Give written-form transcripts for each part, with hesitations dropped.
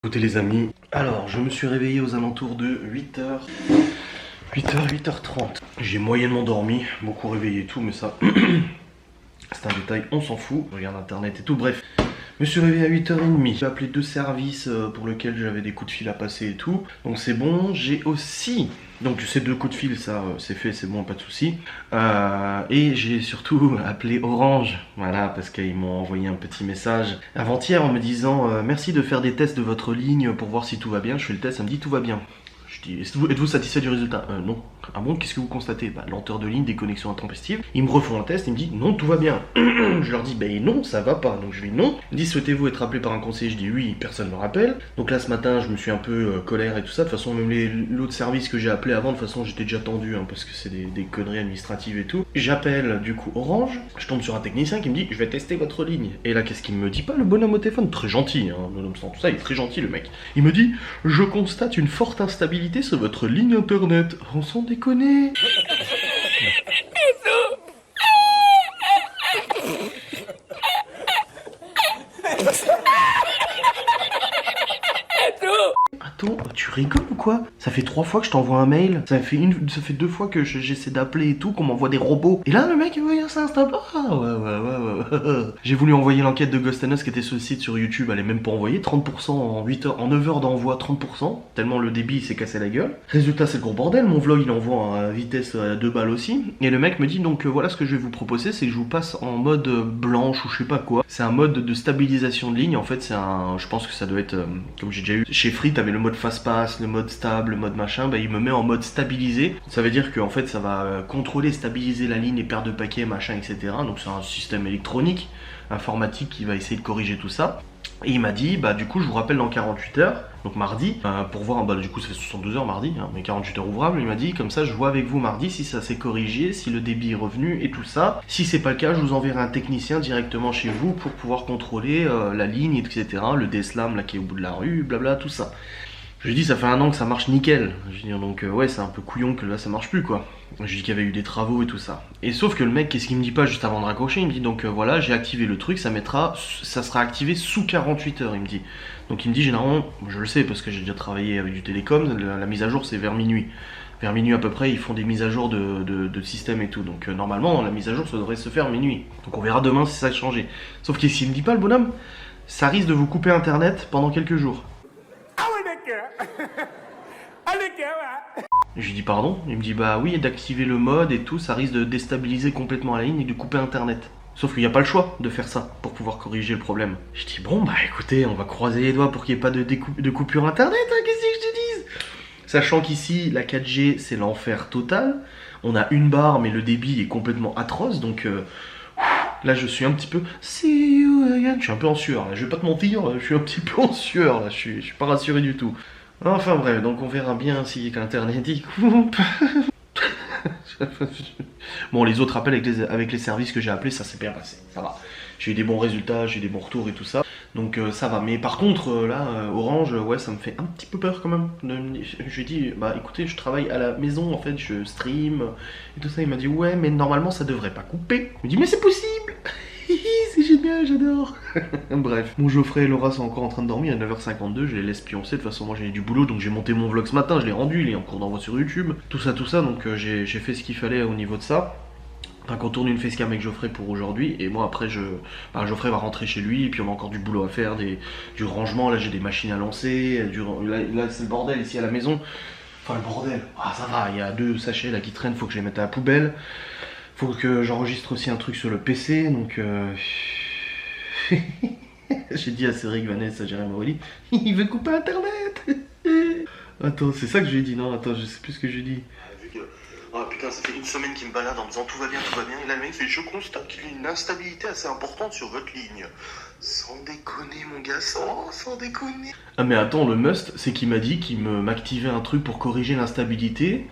Écoutez les amis, alors je me suis réveillé aux alentours de 8h, 8h30. J'ai moyennement dormi, beaucoup réveillé et tout, mais ça, c'est un détail, on s'en fout. Je regarde internet et tout, bref. Je me suis réveillé à 8h30, j'ai appelé 2 services pour lesquels j'avais des coups de fil à passer et tout. Donc c'est bon, j'ai aussi... Donc ces 2 coups de fil, ça c'est fait, c'est bon, pas de souci. Et j'ai surtout appelé Orange, voilà, parce qu'ils m'ont envoyé un petit message avant-hier en me disant merci de faire des tests de votre ligne pour voir si tout va bien. Je fais le test, ça me dit tout va bien. Je dis, êtes-vous satisfait du résultat? Non. Ah bon, qu'est-ce que vous constatez? Lenteur de ligne, déconnexion intempestive. Ils me refont un test, ils me disent non, tout va bien. Je leur dis, non, ça va pas. Donc je lui dis non. Ils me disent, souhaitez-vous être appelé par un conseiller? Je dis oui, personne ne me rappelle. Donc là, ce matin, je me suis un peu colère et tout ça. De toute façon, même l'autre service que j'ai appelé avant, de toute façon, j'étais déjà tendu, parce que c'est des conneries administratives et tout. J'appelle du coup Orange. Je tombe sur un technicien qui me dit, je vais tester votre ligne. Et là, qu'est-ce qu'il me dit pas, le bonhomme au téléphone? Très gentil, nonobstant tout ça, il est très gentil, le mec. Il me dit, je constate une forte instabilité sur votre ligne internet. On s'en déconne. Attends, tu rigoles ou quoi? Ça fait 3 fois que je t'envoie un mail. Ça fait 2 fois que j'essaie d'appeler et tout, qu'on m'envoie des robots. Et là, le mec, ça installe. Ah, ouais. J'ai voulu envoyer l'enquête de Ghost Us qui était sur le site sur YouTube. Elle est même pas envoyée. 30% en 8 heures, en 9 heures d'envoi, 30%. Tellement le débit s'est cassé la gueule. Résultat, c'est le gros bordel. Mon vlog, il envoie à vitesse à 2 balles aussi. Et le mec me dit donc voilà ce que je vais vous proposer, c'est que je vous passe en mode blanche ou je sais pas quoi. C'est un mode de stabilisation de ligne. En fait, c'est un. Je pense que ça doit être comme j'ai déjà eu chez Free, t'avais le mode fast-pass, le mode stable, le mode machin, il me met en mode stabilisé. Ça veut dire que en fait ça va contrôler, stabiliser la ligne, les paires de paquets, machin, etc. Donc c'est un système électronique, informatique qui va essayer de corriger tout ça. Et il m'a dit, du coup je vous rappelle dans 48 heures, donc mardi, pour voir, du coup ça fait 72 heures mardi, mais 48 heures ouvrables, il m'a dit, comme ça je vois avec vous mardi si ça s'est corrigé, si le débit est revenu et tout ça. Si c'est pas le cas, je vous enverrai un technicien directement chez vous pour pouvoir contrôler la ligne, etc. Le DSLAM là qui est au bout de la rue, blabla, tout ça. Je lui dis ça fait 1 an que ça marche nickel. Je dis donc ouais c'est un peu couillon que là ça marche plus quoi. Je lui dis qu'il y avait eu des travaux et tout ça. Et sauf que le mec qu'est-ce qu'il me dit pas juste avant de raccrocher? Il me dit donc voilà j'ai activé le truc, ça sera activé sous 48 heures il me dit. Donc il me dit généralement, je le sais parce que j'ai déjà travaillé avec du télécom, la mise à jour c'est vers minuit. Vers minuit à peu près ils font des mises à jour de système et tout. Donc normalement la mise à jour ça devrait se faire minuit. Donc on verra demain si ça a changé. Sauf qu'il me dit pas le bonhomme, ça risque de vous couper internet pendant quelques jours. Je lui dis pardon, il me dit oui d'activer le mode et tout, ça risque de déstabiliser complètement la ligne et de couper internet. Sauf qu'il n'y a pas le choix de faire ça pour pouvoir corriger le problème. Je dis bon écoutez, on va croiser les doigts pour qu'il n'y ait pas de coupure internet, qu'est-ce que je te dise? Sachant qu'ici la 4G c'est l'enfer total, on a une barre mais le débit est complètement atroce donc là je suis un petit peu... See you again. Je suis un peu en sueur là, je vais pas te mentir, je suis un petit peu en sueur là, je suis pas rassuré du tout. Enfin bref, donc on verra bien si l'internet y coupe. Bon, les autres appels avec les services que j'ai appelés, ça s'est bien passé, ça va. J'ai eu des bons résultats, j'ai eu des bons retours et tout ça. Donc ça va. Mais par contre, là, Orange, ouais, ça me fait un petit peu peur quand même. Je lui ai dit, écoutez, je travaille à la maison, en fait, je stream et tout ça. Il m'a dit, ouais, mais normalement, ça devrait pas couper. Je me dis, mais c'est possible. C'est génial, j'adore. Bref, mon Geoffrey et Laura sont encore en train de dormir, il est 9h52, je les laisse pioncer. De toute façon, moi j'ai du boulot, donc j'ai monté mon vlog ce matin, je l'ai rendu, il est en cours d'envoi sur YouTube. Tout ça, donc j'ai fait ce qu'il fallait au niveau de ça. Donc on tourne une facecam avec Geoffrey pour aujourd'hui, et moi après Geoffrey va rentrer chez lui, et puis on a encore du boulot à faire, du rangement, là j'ai des machines à lancer, là c'est le bordel ici à la maison. Enfin le bordel, ça va, il y a 2 sachets là qui traînent, faut que je les mette à la poubelle. Faut que j'enregistre aussi un truc sur le PC, donc j'ai dit à Cédric, Vanessa, Jérémy Aurélie, il veut couper internet. Attends, c'est ça que je lui ai dit, non, attends, je sais plus ce que je lui ai dit. Oh putain, ça fait 1 semaine qu'il me balade en me disant tout va bien, et là le mec fait je constate qu'il y a une instabilité assez importante sur votre ligne. Sans déconner mon gars, sans déconner. Ah mais attends, le must, c'est qu'il m'a dit qu'il m'activait un truc pour corriger l'instabilité,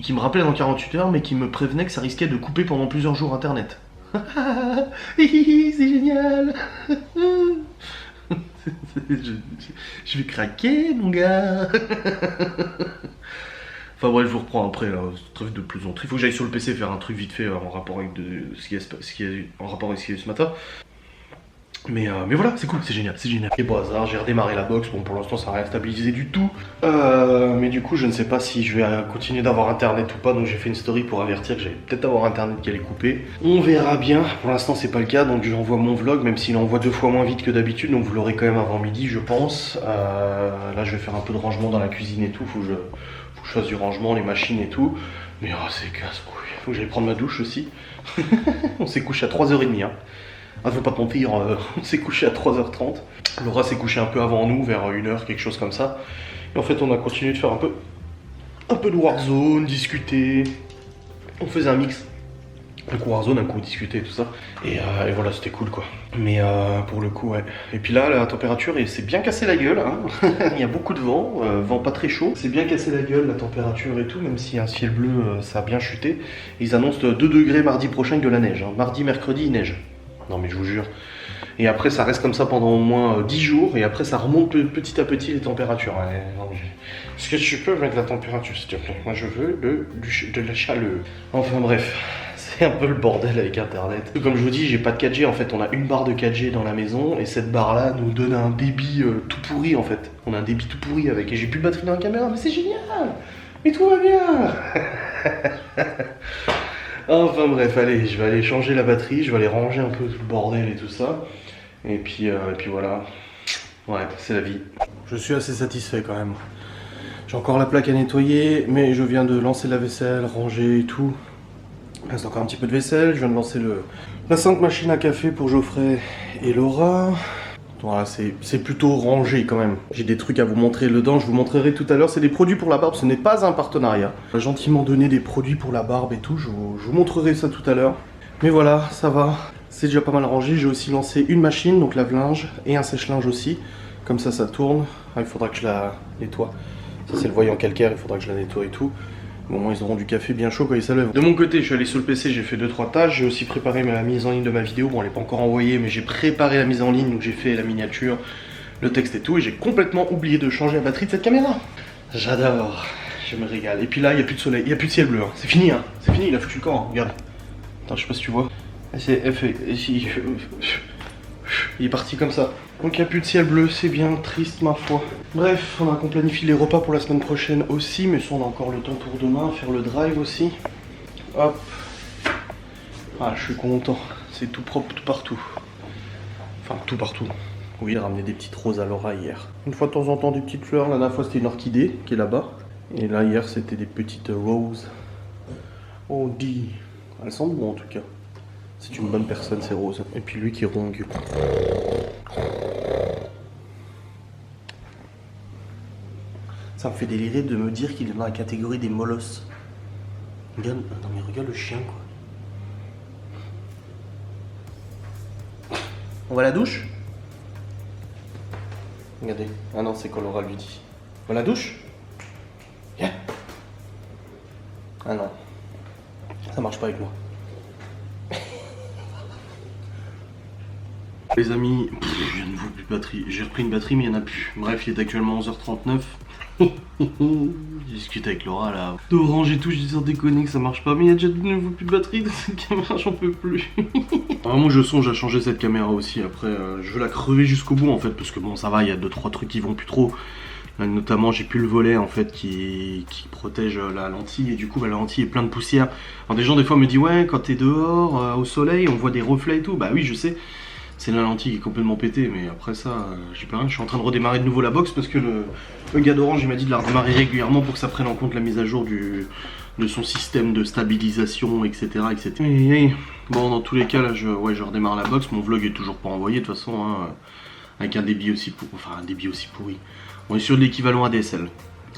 qui me rappelait dans 48 heures, mais qui me prévenait que ça risquait de couper pendant plusieurs jours internet. C'est génial. Je vais craquer, mon gars. Enfin bref, je vous reprends après, là, truc de plaisanterie. Il faut que j'aille sur le PC faire un truc vite fait en rapport avec ce qui est en rapport avec ce qui est ce matin. Mais voilà, c'est cool, c'est génial, c'est génial. Et bon hasard, j'ai redémarré la box, bon pour l'instant ça n'a rien stabilisé du tout. Mais du coup je ne sais pas si je vais continuer d'avoir internet ou pas, donc j'ai fait une story pour avertir que j'allais peut-être avoir internet qui allait couper. On verra bien, pour l'instant c'est pas le cas, donc j'envoie mon vlog, même s'il envoie 2 fois moins vite que d'habitude, donc vous l'aurez quand même avant midi je pense. Là je vais faire un peu de rangement dans la cuisine et tout, faut que je fasse du rangement, les machines et tout. Mais oh c'est casse-couille, faut que j'aille prendre ma douche aussi. On s'est couché à 3h30 hein. Ah, faut pas te mentir, on s'est couché à 3h30. Laura s'est couchée un peu avant nous, vers 1h, quelque chose comme ça. Et en fait, on a continué de faire un peu de Warzone, discuter. On faisait un mix. Un coup Warzone, un coup discuter, tout ça. Et voilà, c'était cool quoi. Mais pour le coup, ouais. Et puis là, la température, c'est bien cassé la gueule. Hein. Il y a beaucoup de vent, vent pas très chaud. C'est bien cassé la gueule, la température et tout, même s'il y a un ciel bleu, ça a bien chuté. Et ils annoncent 2 degrés mardi prochain avec de la neige. Hein. Mardi, mercredi, il neige. Non mais je vous jure. Et après ça reste comme ça pendant au moins 10 jours et après ça remonte petit à petit les températures. Ouais, est-ce que tu peux mettre la température s'il te plaît? Moi je veux de la chaleur. Enfin bref, c'est un peu le bordel avec internet. Comme je vous dis, j'ai pas de 4G en fait, on a une barre de 4G dans la maison et cette barre là nous donne un débit tout pourri en fait. On a un débit tout pourri avec et j'ai plus de batterie dans la caméra, mais c'est génial. Mais tout va bien. Enfin bref, allez, je vais aller changer la batterie, je vais aller ranger un peu tout le bordel et tout ça. Et puis voilà. Ouais, c'est la vie. Je suis assez satisfait quand même. J'ai encore la plaque à nettoyer, mais je viens de lancer la vaisselle, ranger et tout. Il reste encore un petit peu de vaisselle, je viens de lancer la sainte machine à café pour Geoffrey et Laura. Voilà, c'est plutôt rangé quand même. J'ai des trucs à vous montrer dedans, je vous montrerai tout à l'heure. C'est des produits pour la barbe, ce n'est pas un partenariat. On a gentiment donné des produits pour la barbe et tout, je vous montrerai ça tout à l'heure. Mais voilà, ça va, c'est déjà pas mal rangé. J'ai aussi lancé une machine, donc lave-linge, et un sèche-linge aussi. Comme ça, ça tourne. Ah, il faudra que je la nettoie. Ça c'est le voyant calcaire, il faudra que je la nettoie et tout. Bon, au moins ils auront du café bien chaud quand ils se lèvent. De mon côté, je suis allé sur le PC, j'ai fait 2-3 tâches. J'ai aussi préparé la mise en ligne de ma vidéo. Bon, elle n'est pas encore envoyée, mais j'ai préparé la mise en ligne. Donc j'ai fait la miniature, le texte et tout. Et j'ai complètement oublié de changer la batterie de cette caméra. J'adore, je me régale. Et puis là, il n'y a plus de soleil, il n'y a plus de ciel bleu. Hein. C'est fini, hein. C'est fini, il a foutu le camp. Hein. Regarde. Attends, je sais pas si tu vois. Il est parti comme ça. Donc il n'y a plus de ciel bleu, c'est bien triste ma foi. Bref, on a qu'on planifie les repas pour la semaine prochaine aussi, mais ça on a encore le temps pour demain, faire le drive aussi. Hop. Ah, je suis content, c'est tout propre tout partout. Enfin, tout partout. Oui, il a ramené des petites roses à Laura hier. Une fois de temps en temps des petites fleurs, la dernière fois c'était une orchidée qui est là-bas. Et là hier c'était des petites roses. Oh dit. Elles sentent bon en tout cas. C'est une bonne personne ces roses. Et puis lui qui rongue. Ça me fait délirer de me dire qu'il est dans la catégorie des molosses. Regarde, non mais regarde le chien quoi. On va à la douche? Regardez. Ah non, c'est quand Laura lui dit. On va à la douche? Viens. Ah non. Ça marche pas avec moi. Les amis, il y a de nouveau plus de batterie. J'ai repris une batterie mais il n'y en a plus. Bref, il est actuellement 11h39. J'ai discuté avec Laura là. De ranger tout, je dis sans déconner que ça marche pas. Mais il y a déjà de nouveau plus de batterie dans cette caméra, j'en peux plus. Vraiment, je songe à changer cette caméra aussi. Après, je veux la crever jusqu'au bout en fait. Parce que bon, ça va, il y a 2-3 trucs qui vont plus trop. Là, notamment, j'ai plus le volet en fait qui protège la lentille. Et du coup, bah, la lentille est pleine de poussière. Alors, des gens, des fois, me disent ouais, quand t'es dehors, au soleil, on voit des reflets et tout. Bah oui, je sais. C'est la lentille qui est complètement pétée, mais après ça, j'ai pas rien. Je suis en train de redémarrer de nouveau la box parce que le gars d'Orange il m'a dit de la redémarrer régulièrement pour que ça prenne en compte la mise à jour de son système de stabilisation, etc. etc. Et, bon, dans tous les cas, là, je redémarre la box. Mon vlog est toujours pas envoyé de toute façon, hein, avec un débit aussi pourri. On est sur de l'équivalent ADSL.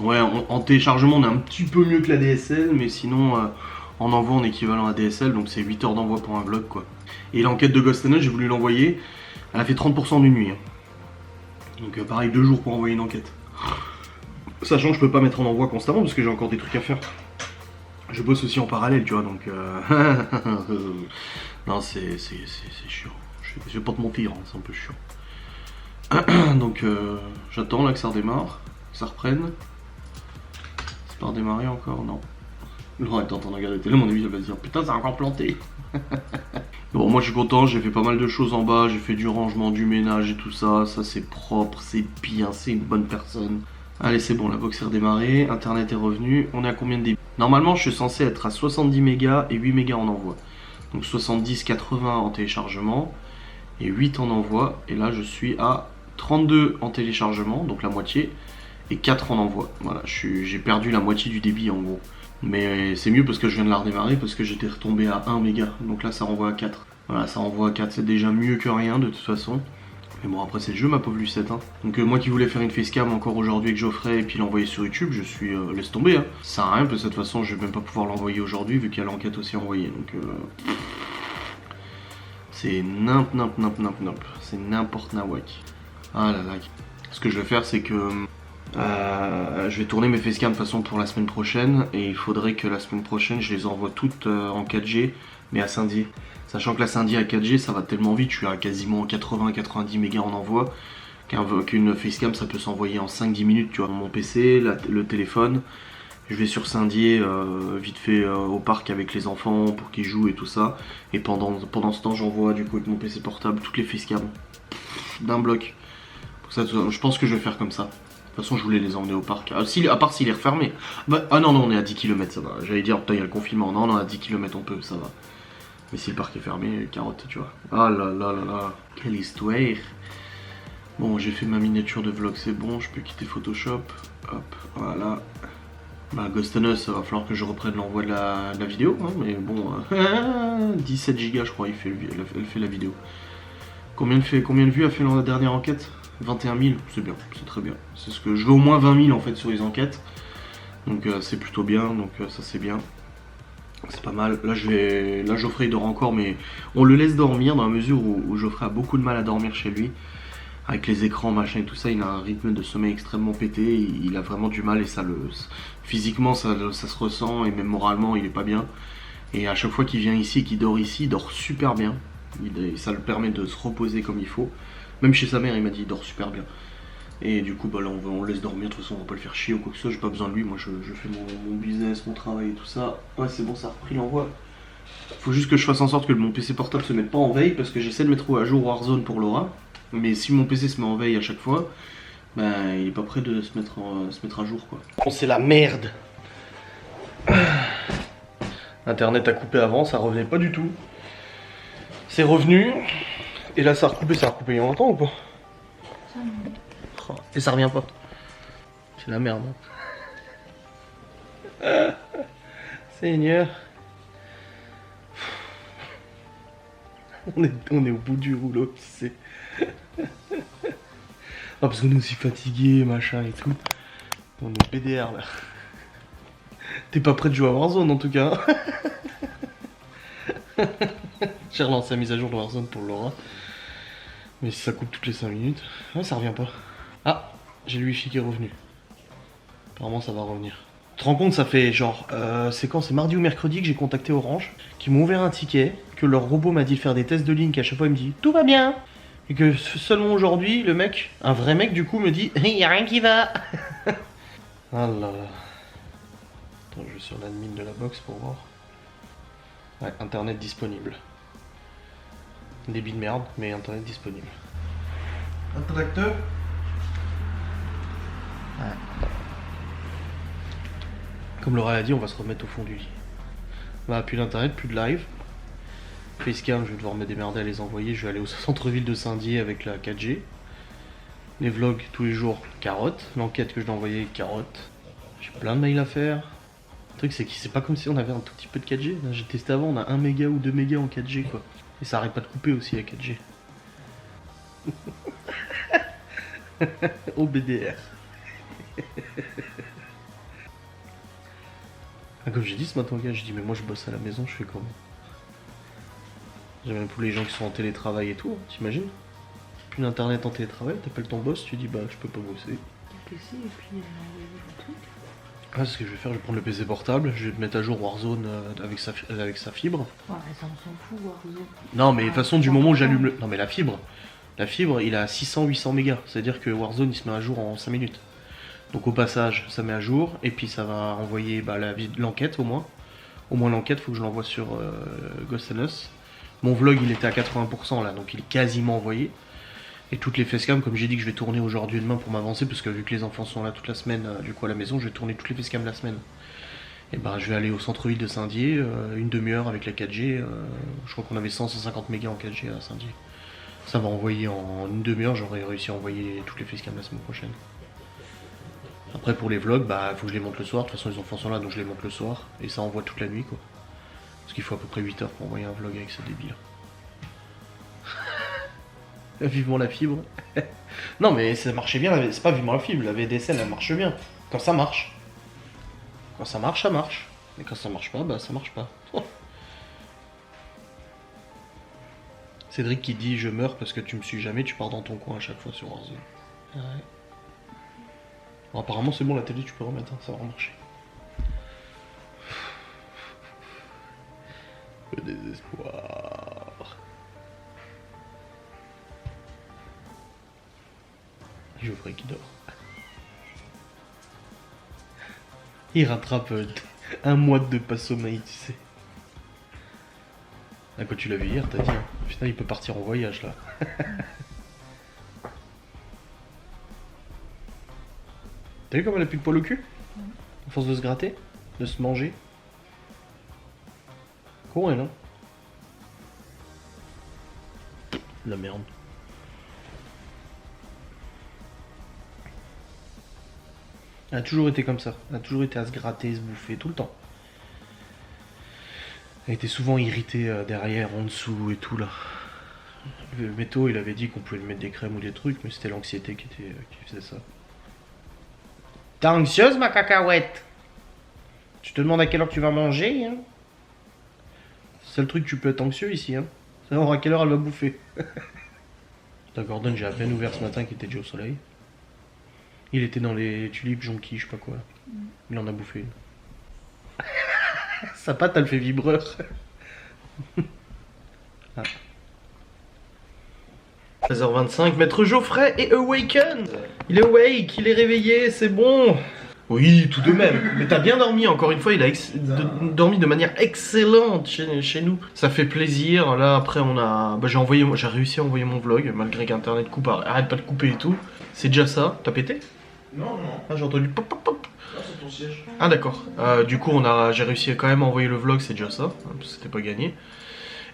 Ouais, en téléchargement, on est un petit peu mieux que la DSL, mais sinon, en envoi, on est équivalent ADSL, donc c'est 8 heures d'envoi pour un vlog, quoi. Et l'enquête de Ghost Tunnel, j'ai voulu l'envoyer, elle a fait 30% d'une nuit. Hein. Donc pareil, 2 jours pour envoyer une enquête. Sachant que je peux pas mettre en envoi constamment parce que j'ai encore des trucs à faire. Je bosse aussi en parallèle, tu vois, donc... non, c'est chiant. Je vais pas te mentir, hein, c'est un peu chiant. Donc j'attends là que ça redémarre, que ça reprenne. C'est pas redémarré encore, non. Laura est en train de regarder la télé, mon ami, elle va se dire putain, ça a encore planté. Bon, moi je suis content, j'ai fait pas mal de choses en bas, j'ai fait du rangement, du ménage et tout ça. Ça c'est propre, c'est bien, c'est une bonne personne. Allez, c'est bon, la box est redémarrée, internet est revenu. On est à combien de débit? Normalement, je suis censé être à 70 mégas et 8 mégas en envoi. Donc 70, 80 en téléchargement et 8 en envoi. Et là, je suis à 32 en téléchargement, donc la moitié, et 4 en envoi. Voilà, j'ai perdu la moitié du débit en gros. Mais c'est mieux parce que je viens de la redémarrer, parce que j'étais retombé à 1 méga. Donc là, ça renvoie à 4. Voilà, ça renvoie à 4, c'est déjà mieux que rien de toute façon. Mais bon, après c'est le jeu, ma pauvre Lucette. Hein. Donc moi qui voulais faire une facecam encore aujourd'hui avec Geoffrey et puis l'envoyer sur YouTube, je suis laisse tomber. Hein. Ça sert à rien, parce que de toute façon, je vais même pas pouvoir l'envoyer aujourd'hui vu qu'il y a l'enquête aussi envoyée. Donc c'est nimp. C'est n'importe nawak. Ah là là. Ce que je vais faire, c'est que je vais tourner mes facecam de façon pour la semaine prochaine. Et il faudrait que la semaine prochaine, je les envoie toutes en 4G, mais à Saint-Dié. Sachant que la Saint-Dié à 4G, ça va tellement vite, je suis à quasiment 80-90 mégas en envoi, qu'une facecam, ça peut s'envoyer en 5-10 minutes, tu vois, mon PC, le téléphone. Je vais sur Saint-Dié, vite fait au parc avec les enfants pour qu'ils jouent et tout ça. Et pendant ce temps, j'envoie du coup avec mon PC portable toutes les facecam d'un bloc. Pour ça, je pense que je vais faire comme ça. De toute façon, je voulais les emmener au parc. À part s'il est refermé. Bah, ah non, on est à 10 km, ça va. J'allais dire, putain, il y a le confinement. Non, à 10 km, on peut, ça va. Mais si le parc est fermé, carotte, tu vois. Ah là là là là, quelle histoire. Bon, j'ai fait ma miniature de vlog, c'est bon, je peux quitter Photoshop. Hop, voilà. Bah, Ghost and Us, va falloir que je reprenne l'envoi de la vidéo, hein, mais bon, 17 gigas je crois, elle fait la vidéo. Combien de vues a fait la dernière enquête? 21 000, c'est bien, c'est très bien. C'est ce que je veux, au moins 20 000 en fait sur les enquêtes. Donc c'est plutôt bien, donc ça c'est bien. C'est pas mal. Là Geoffrey il dort encore, mais on le laisse dormir dans la mesure où Geoffrey a beaucoup de mal à dormir chez lui. Avec les écrans, machin et tout ça, il a un rythme de sommeil extrêmement pété, il a vraiment du mal et physiquement ça se ressent et même moralement il est pas bien. Et à chaque fois qu'il vient ici et qu'il dort ici, il dort super bien. Ça le permet de se reposer comme il faut. Même chez sa mère, il m'a dit il dort super bien. Et du coup, bah là on le laisse dormir, de toute façon on va pas le faire chier ou quoi que ce soit, j'ai pas besoin de lui, moi je fais mon business, mon travail et tout ça. Ouais c'est bon, ça a repris l'envoi. Faut juste que je fasse en sorte que mon PC portable se mette pas en veille parce que j'essaie de mettre à jour Warzone pour Laura. Mais si mon PC se met en veille à chaque fois, bah il est pas prêt de se mettre à jour quoi. Bon c'est la merde. Internet a coupé avant, ça revenait pas du tout. C'est revenu. Et là ça a recoupé il y a longtemps ou pas? Oh, et ça revient pas. C'est la merde. Hein. Seigneur. On est au bout du rouleau, tu sais. Ah, parce qu'on est aussi fatigué, machin et tout. On est PDR là. T'es pas prêt de jouer à Warzone en tout cas. J'ai relancé la mise à jour de Warzone pour Laura. Mais si ça coupe toutes les 5 minutes. Ah, ça revient pas. Ah, j'ai le wifi qui est revenu. Apparemment ça va revenir. Tu te rends compte, ça fait genre, c'est quand? C'est mardi ou mercredi que j'ai contacté Orange, qui m'ont ouvert un ticket, que leur robot m'a dit de faire des tests de ligne, qu'à chaque fois il me dit tout va bien. Et que seulement aujourd'hui, le mec, un vrai mec du coup, me dit il y a rien qui va. Ah là là. Attends, je vais sur l'admin de la box pour voir. Ouais, internet disponible. Débit de merde, mais internet disponible. Un tracteur. Ouais. Comme Laura a dit, on va se remettre au fond du lit. Bah, plus d'internet, plus de live. Facecam, je vais devoir me démerder à les envoyer. Je vais aller au centre-ville de Saint-Dié avec la 4G. Les vlogs tous les jours, carotte. L'enquête que je dois envoyer, carotte. J'ai plein de mails à faire. Le truc, c'est que c'est pas comme si on avait un tout petit peu de 4G. J'ai testé avant, on a 1 méga ou 2 mégas en 4G quoi. Et ça arrête pas de couper aussi la 4G. Au BDR. Ah, comme j'ai dit ce matin, gars, j'ai dit mais moi je bosse à la maison, je fais comment? J'ai même pour les gens qui sont en télétravail et tout, hein, t'imagines? Plus d'internet en télétravail, t'appelles ton boss, tu dis bah je peux pas bosser. PC et puis le truc. Ah, ce que je vais faire, je vais prendre le PC portable, je vais te mettre à jour Warzone avec sa fibre. Ouais, mais ça on s'en fout, Warzone. Non, mais de toute façon, du moment où j'allume le. Non, mais la fibre, il a 600-800 mégas. C'est-à-dire que Warzone il se met à jour en 5 minutes. Donc au passage, ça met à jour, et puis ça va envoyer l'enquête au moins. Au moins l'enquête, faut que je l'envoie sur Ghost and Us. Mon vlog il était à 80% là, donc il est quasiment envoyé. Et toutes les facecam, comme j'ai dit que je vais tourner aujourd'hui et demain pour m'avancer, parce que vu que les enfants sont là toute la semaine, du coup à la maison, je vais tourner toutes les facecam la semaine. Et ben je vais aller au centre-ville de Saint-Dié, une demi-heure avec la 4G. Je crois qu'on avait 100-150 mégas en 4G à Saint-Dié. Ça va envoyer en une demi-heure, j'aurai réussi à envoyer toutes les facecam la semaine prochaine. Après pour les vlogs, bah faut que je les monte le soir, de toute façon les enfants sont là donc je les monte le soir. Et ça envoie toute la nuit quoi. Parce qu'il faut à peu près 8 heures pour envoyer un vlog avec ce débile. Vivement la fibre. Non mais ça marchait bien, c'est pas vivement la fibre, la VDSL elle marche bien. Quand ça marche. Quand ça marche, ça marche. Et quand ça marche pas, bah ça marche pas. Oh. Cédric qui dit je meurs parce que tu me suis jamais, tu pars dans ton coin à chaque fois sur Warzone. Ouais. Bon, apparemment c'est bon la télé tu peux remettre, hein, ça va remarcher. Le désespoir. Geoffrey qui dort. Il rattrape un mois de pas sommeil, tu sais. Ah, quand tu l'as vu hier, t'as dit, hein. Putain, il peut partir en voyage là. T'as vu comme elle a plus de poil au cul? À force de se gratter, de se manger. Con elle, hein. La merde. Elle a toujours été comme ça. Elle a toujours été à se gratter, se bouffer, tout le temps. Elle était souvent irritée derrière, en dessous et tout là. Le métaux, il avait dit qu'on pouvait lui mettre des crèmes ou des trucs, mais c'était l'anxiété qui faisait ça. T'es anxieuse ma cacahuète? Tu te demandes à quelle heure tu vas manger, hein? C'est le truc, tu peux être anxieux ici, hein? Savoir à quelle heure elle va bouffer. La Gordon, j'ai à peine ouvert ce matin qu'il était déjà au soleil. Il était dans les tulipes jonquilles, je sais pas quoi. Il en a bouffé une. Sa patte, elle fait vibreur. Ah. 13h25, Maître Geoffrey est awaken. Il est awake, il est réveillé, c'est bon. Oui, tout de même. Mais t'as bien dormi, encore une fois, il a dormi de manière excellente chez nous. Ça fait plaisir. Là, après, on a... Bah, j'ai réussi à envoyer mon vlog, malgré qu'Internet coupe, arrête pas de couper et tout. C'est déjà ça. T'as pété? Non, non. Ah, j'ai entendu pop pop pop. Là, c'est ton siège. Ah, d'accord. Du coup, j'ai réussi quand même à envoyer le vlog, c'est déjà ça. Hein, parce que c'était pas gagné.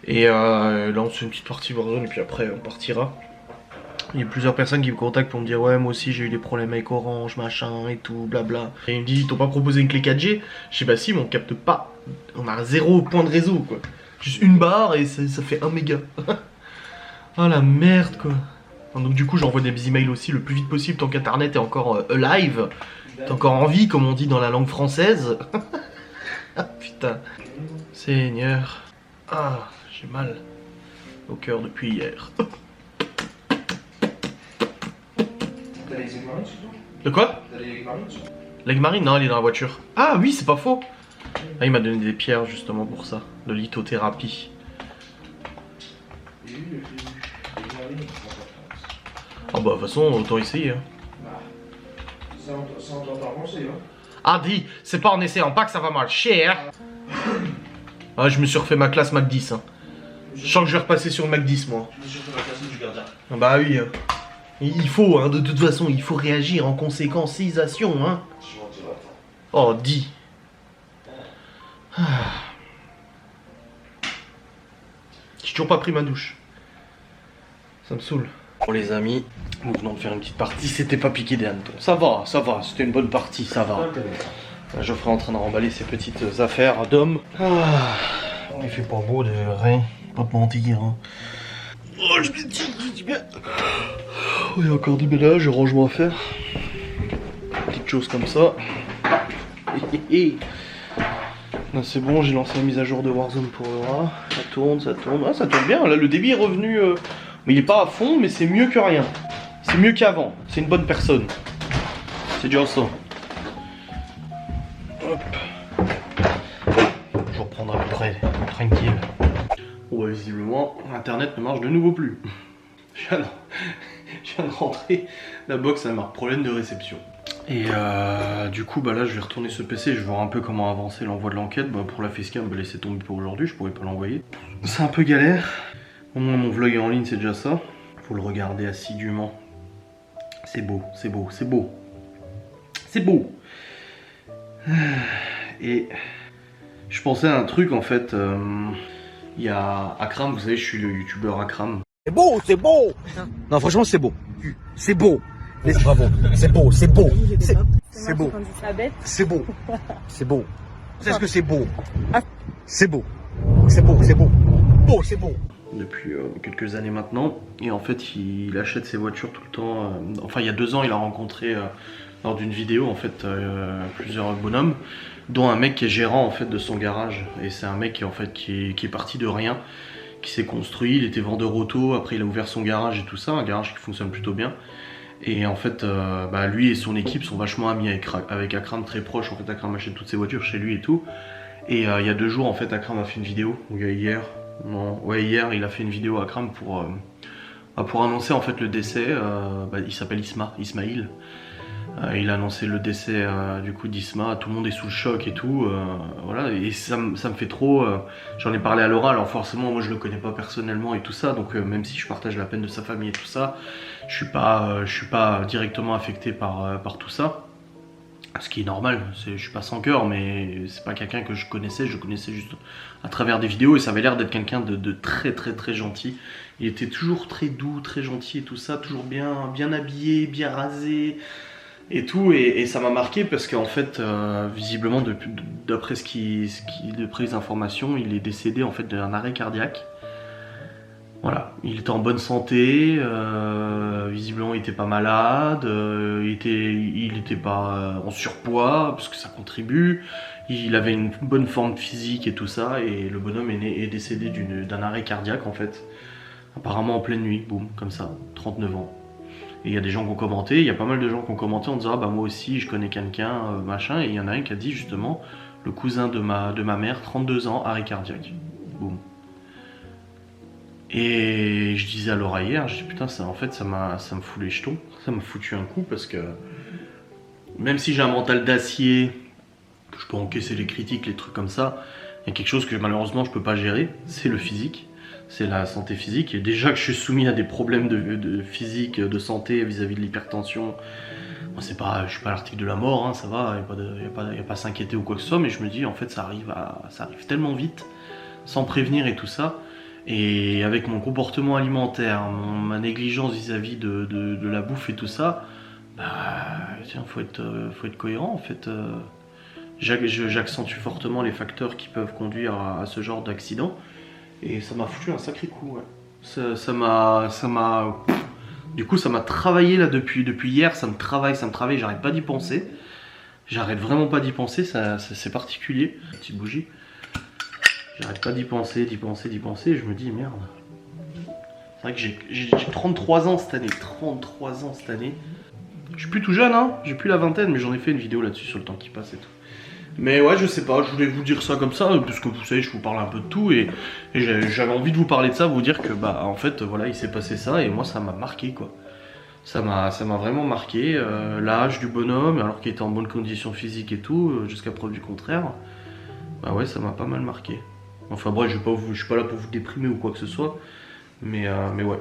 Et là, on se fait une petite partie Warzone, et puis après, on partira. Il y a plusieurs personnes qui me contactent pour me dire ouais moi aussi j'ai eu des problèmes avec Orange machin et tout blabla. Et il me dit ils t'ont pas proposé une clé 4G? Je sais bah si mais on capte pas. On a 0 point de réseau quoi. Juste une barre et ça fait 1 méga. Oh la merde quoi. Donc du coup j'envoie des emails aussi le plus vite possible tant qu'internet est encore alive. T'es encore en vie comme on dit dans la langue française. Ah putain. Seigneur. Ah j'ai mal au cœur depuis hier. T'as les aigles marines surtout? De quoi? T'as les aigles marines surtout? L'aigle marine? Non, il est dans la voiture. Ah oui, c'est pas faux. Ah, il m'a donné des pierres justement pour ça. De lithothérapie. Et lui, les aigles marines, ils sont pas. Ah bah, de toute façon, autant essayer. Hein. Bah, ça on doit pas penser, hein. Ah, dis, c'est pas en essayant pas que ça va marcher, hein. Ah, je me suis refait ma classe Mac 10. Hein. Je sens que je vais repasser sur Mac 10, moi. Je me suis fait la classe du gardien. Ah bah oui. Hein. Il faut, hein, de toute façon, il faut réagir en conséquencisation, hein. Je m'en dirai, attends. Oh, dis. Ah. J'ai toujours pas pris ma douche. Ça me saoule. Bon les amis, nous venons de faire une petite partie, c'était pas piqué des hannetons. Ça va, c'était une bonne partie, ça va. Geoffrey est en train de remballer ses petites affaires d'homme. Ah, il fait pas beau de rien, pas te mentir. Hein. Oh, je me dis bien. Oh, il y a encore du ménage, rangement à faire. Petites choses comme ça. Là c'est bon, j'ai lancé la mise à jour de Warzone pour là. Ça tourne. Ah, ça tourne bien. Là le débit est revenu. Mais il est pas à fond, mais c'est mieux que rien. C'est mieux qu'avant. C'est une bonne personne. C'est déjà ça. Hop. Je reprendrai après, tranquille. Bon, bah, visiblement, Internet ne marche de nouveau plus. Je viens de rentrer. La box, elle marque problème de réception. Et du coup bah là je vais retourner ce PC, je vais voir un peu comment avancer l'envoi de l'enquête. Bah, pour la facecam, bah, laisser tomber pour aujourd'hui, je pourrais pas l'envoyer. C'est un peu galère. Au moins mon vlog est en ligne, c'est déjà ça. Faut le regarder assidûment. C'est beau, c'est beau, c'est beau. C'est beau. Et je pensais à un truc en fait. Il y a Akram, vous savez, je suis le youtubeur Akram. C'est beau, c'est beau. Non, franchement, c'est beau. C'est beau. Bravo. C'est beau, c'est beau. C'est beau. C'est beau. C'est beau. Est-ce que c'est beau? C'est beau. C'est beau, c'est beau. Beau, c'est beau. Depuis quelques années maintenant. Et en fait, il achète ses voitures tout le temps. Enfin, il y a 2 ans, il a rencontré lors d'une vidéo en fait plusieurs bonhommes, dont un mec qui est gérant en fait de son garage. Et c'est un mec qui est parti de rien, qui s'est construit. Il était vendeur auto. Après, il a ouvert son garage et tout ça, un garage qui fonctionne plutôt bien. Et en fait, lui et son équipe sont vachement amis avec Akram, très proches. En fait, Akram achète toutes ses voitures chez lui et tout. Et il y a 2 jours, en fait, Akram a fait une vidéo. Ou hier, hier, il a fait une vidéo Akram pour annoncer en fait le décès. Il s'appelle Ismaïl. Il a annoncé le décès du coup d'Isma. Tout le monde est sous le choc et tout. Voilà. Et ça me fait trop. J'en ai parlé à Laura. Alors forcément, moi je le connais pas personnellement et tout ça. Donc même si je partage la peine de sa famille et tout ça, je suis pas directement affecté par tout ça. Ce qui est normal, je suis pas sans cœur, mais c'est pas quelqu'un que je connaissais juste à travers des vidéos et ça avait l'air d'être quelqu'un de très très très gentil. Il était toujours très doux, très gentil et tout ça, toujours bien habillé, bien rasé et tout, et ça m'a marqué parce qu'en fait, visiblement, d'après les informations, il est décédé en fait d'un arrêt cardiaque. Voilà, il était en bonne santé, visiblement il était pas malade, il était pas en surpoids, parce que ça contribue, il avait une bonne forme physique et tout ça, et le bonhomme est décédé d'un arrêt cardiaque en fait, apparemment en pleine nuit, boum, comme ça, 39 ans. Et il y a des gens qui ont commenté, il y a pas mal de gens qui ont commenté en disant ah bah moi aussi je connais quelqu'un, machin, et il y en a un qui a dit justement, le cousin de ma mère, 32 ans, arrêt cardiaque, boum. Et je disais à Laura hier, je dis putain ça en fait ça me fout les jetons, ça m'a foutu un coup parce que même si j'ai un mental d'acier, que je peux encaisser les critiques, les trucs comme ça, il y a quelque chose que malheureusement je peux pas gérer, c'est le physique, c'est la santé physique. Et déjà que je suis soumis à des problèmes de physique, de santé vis-à-vis de l'hypertension, bon, je suis pas à l'article de la mort, hein, ça va, il n'y a pas à s'inquiéter ou quoi que ce soit, mais je me dis en fait ça arrive tellement vite, sans prévenir et tout ça. Et avec mon comportement alimentaire, ma négligence vis-à-vis de la bouffe et tout ça, bah tiens, faut être cohérent en fait. J'accentue fortement les facteurs qui peuvent conduire à ce genre d'accident. Et ça m'a foutu un sacré coup, ouais. Du coup ça m'a travaillé là depuis hier, ça me travaille, j'arrête pas d'y penser. J'arrête vraiment pas d'y penser, c'est particulier. Petite bougie. J'arrête pas d'y penser, et je me dis merde. C'est vrai que j'ai 33 ans cette année, 33 ans cette année. Je suis plus tout jeune, hein, j'ai plus la vingtaine, mais j'en ai fait une vidéo là-dessus sur le temps qui passe et tout. Mais ouais, je sais pas, je voulais vous dire ça comme ça, parce que vous savez, je vous parle un peu de tout, et j'avais envie de vous parler de ça, vous dire que bah en fait, voilà, il s'est passé ça, et moi ça m'a marqué quoi. Ça m'a vraiment marqué, l'âge du bonhomme, alors qu'il était en bonne condition physique et tout, jusqu'à preuve du contraire. Bah ouais, ça m'a pas mal marqué. Enfin bref, je suis pas là pour vous déprimer ou quoi que ce soit, mais ouais.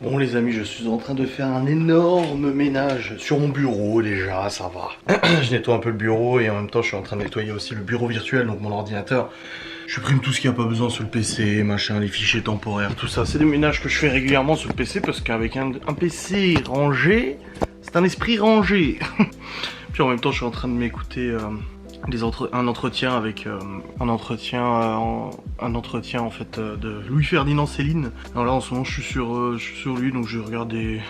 Bon les amis, je suis en train de faire un énorme ménage sur mon bureau déjà, ça va. Je nettoie un peu le bureau et en même temps je suis en train de nettoyer aussi le bureau virtuel, donc mon ordinateur. Je supprime tout ce qui a pas besoin sur le PC, machin, les fichiers temporaires, tout ça. C'est des ménages que je fais régulièrement sur le PC parce qu'avec un PC rangé, c'est un esprit rangé. Puis en même temps je suis en train de m'écouter... un entretien avec un entretien en fait de Louis-Ferdinand Céline. Alors là en ce moment je suis sur lui, donc je regarde des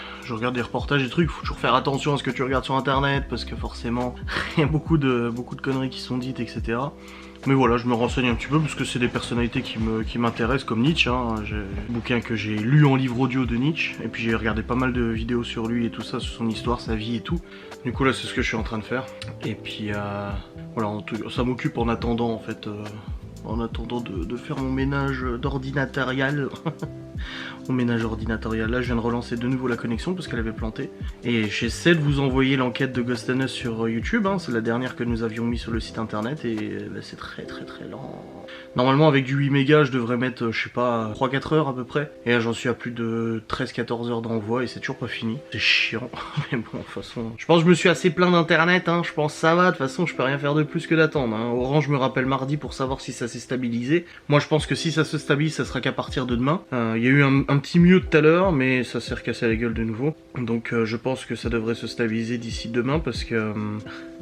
reportages et trucs. Faut toujours faire attention à ce que tu regardes sur internet parce que forcément il y a beaucoup de conneries qui sont dites, etc. Mais voilà, je me renseigne un petit peu parce que c'est des personnalités qui m'intéressent, comme Nietzsche, hein. J'ai un bouquin que j'ai lu en livre audio de Nietzsche, et puis j'ai regardé pas mal de vidéos sur lui et tout ça, sur son histoire, sa vie et tout. Du coup là c'est ce que je suis en train de faire. Et puis voilà, ça m'occupe en attendant en fait, de faire mon ménage d'ordinatorial. au ménage ordinatorial. Là je viens de relancer de nouveau la connexion parce qu'elle avait planté. Et j'essaie de vous envoyer l'enquête de Ghost and Us sur YouTube, hein. C'est la dernière que nous avions mis sur le site internet et bah, c'est très lent. Normalement avec du 8 mégas je devrais mettre, je sais pas, 3-4 heures à peu près. Et là j'en suis à plus de 13-14 heures d'envoi et c'est toujours pas fini. C'est chiant, mais bon de toute façon... Je pense que je me suis assez plaint d'internet, hein. Je pense que ça va, de toute façon je peux rien faire de plus que d'attendre, hein. Orange me rappelle mardi pour savoir si ça s'est stabilisé. Moi je pense que si ça se stabilise ça sera qu'à partir de demain. Il y a eu un petit mieux tout à l'heure mais ça s'est recassé la gueule de nouveau. Donc je pense que ça devrait se stabiliser d'ici demain parce que...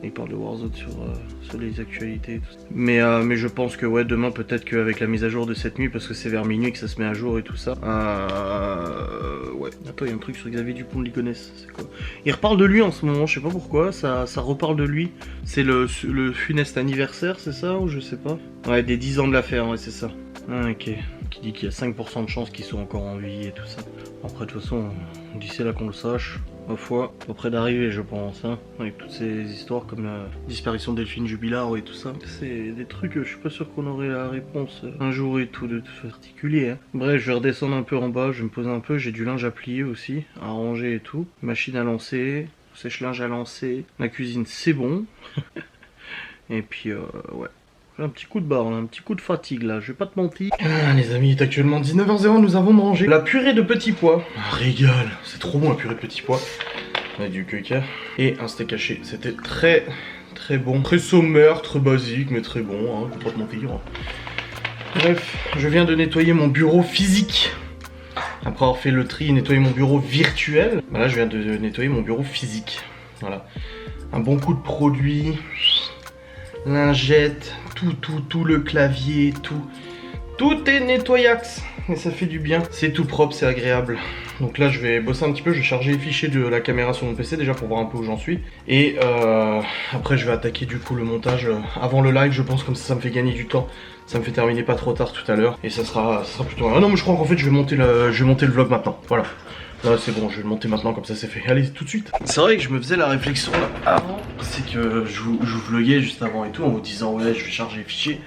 il parle de Warzone sur les actualités et tout ça. Mais je pense que ouais demain peut-être qu'avec la mise à jour de cette nuit, parce que c'est vers minuit que ça se met à jour et tout ça. Ouais. Attends, il y a un truc sur Xavier Dupont de Ligonnès, c'est quoi? Il reparle de lui en ce moment, je sais pas pourquoi, ça reparle de lui. C'est le funeste anniversaire, c'est ça ou je sais pas? Ouais, des 10 ans de l'affaire, ouais c'est ça. Ah ok. Qui dit qu'il y a 5% de chances qu'ils soient encore en vie et tout ça. Après de toute façon, d'ici là qu'on le sache, ma foi, pas près d'arriver je pense, hein, avec toutes ces histoires comme la disparition de Delphine Jubilard et tout ça. C'est des trucs, je suis pas sûr qu'on aurait la réponse un jour et tout de tout particulier, hein. Bref, je vais redescendre un peu en bas, je vais me poser un peu, j'ai du linge à plier aussi, à ranger et tout. Machine à lancer, sèche-linge à lancer, la cuisine c'est bon. Et puis ouais. Un petit coup de barre, un petit coup de fatigue là, je vais pas te mentir. Ah, les amis, il est actuellement 19h00, nous avons mangé la purée de petits pois. Régale, c'est trop bon la purée de petits pois. On a du queca et un steak haché. C'était très bon. Très sommaire, très basique, mais très bon, hein, je vais pas te mentir. Bref, je viens de nettoyer mon bureau physique. Après avoir fait le tri et nettoyer mon bureau virtuel, bah là je viens de nettoyer mon bureau physique. Voilà. Un bon coup de produit. Lingette, tout le clavier, tout est nettoyax et ça fait du bien. C'est tout propre, c'est agréable. Donc là je vais bosser un petit peu, je vais charger les fichiers de la caméra sur mon PC déjà pour voir un peu où j'en suis. Et après je vais attaquer du coup le montage avant le live, je pense, comme ça me fait gagner du temps. Ça me fait terminer pas trop tard tout à l'heure et ça sera plutôt... Ah non mais je crois qu'en fait je vais monter le vlog maintenant, voilà. Là c'est bon, je vais le monter maintenant comme ça c'est fait. Allez, tout de suite. C'est vrai que je me faisais la réflexion là avant, c'est que je vous vloguais juste avant et tout en vous disant ouais je vais charger les fichiers.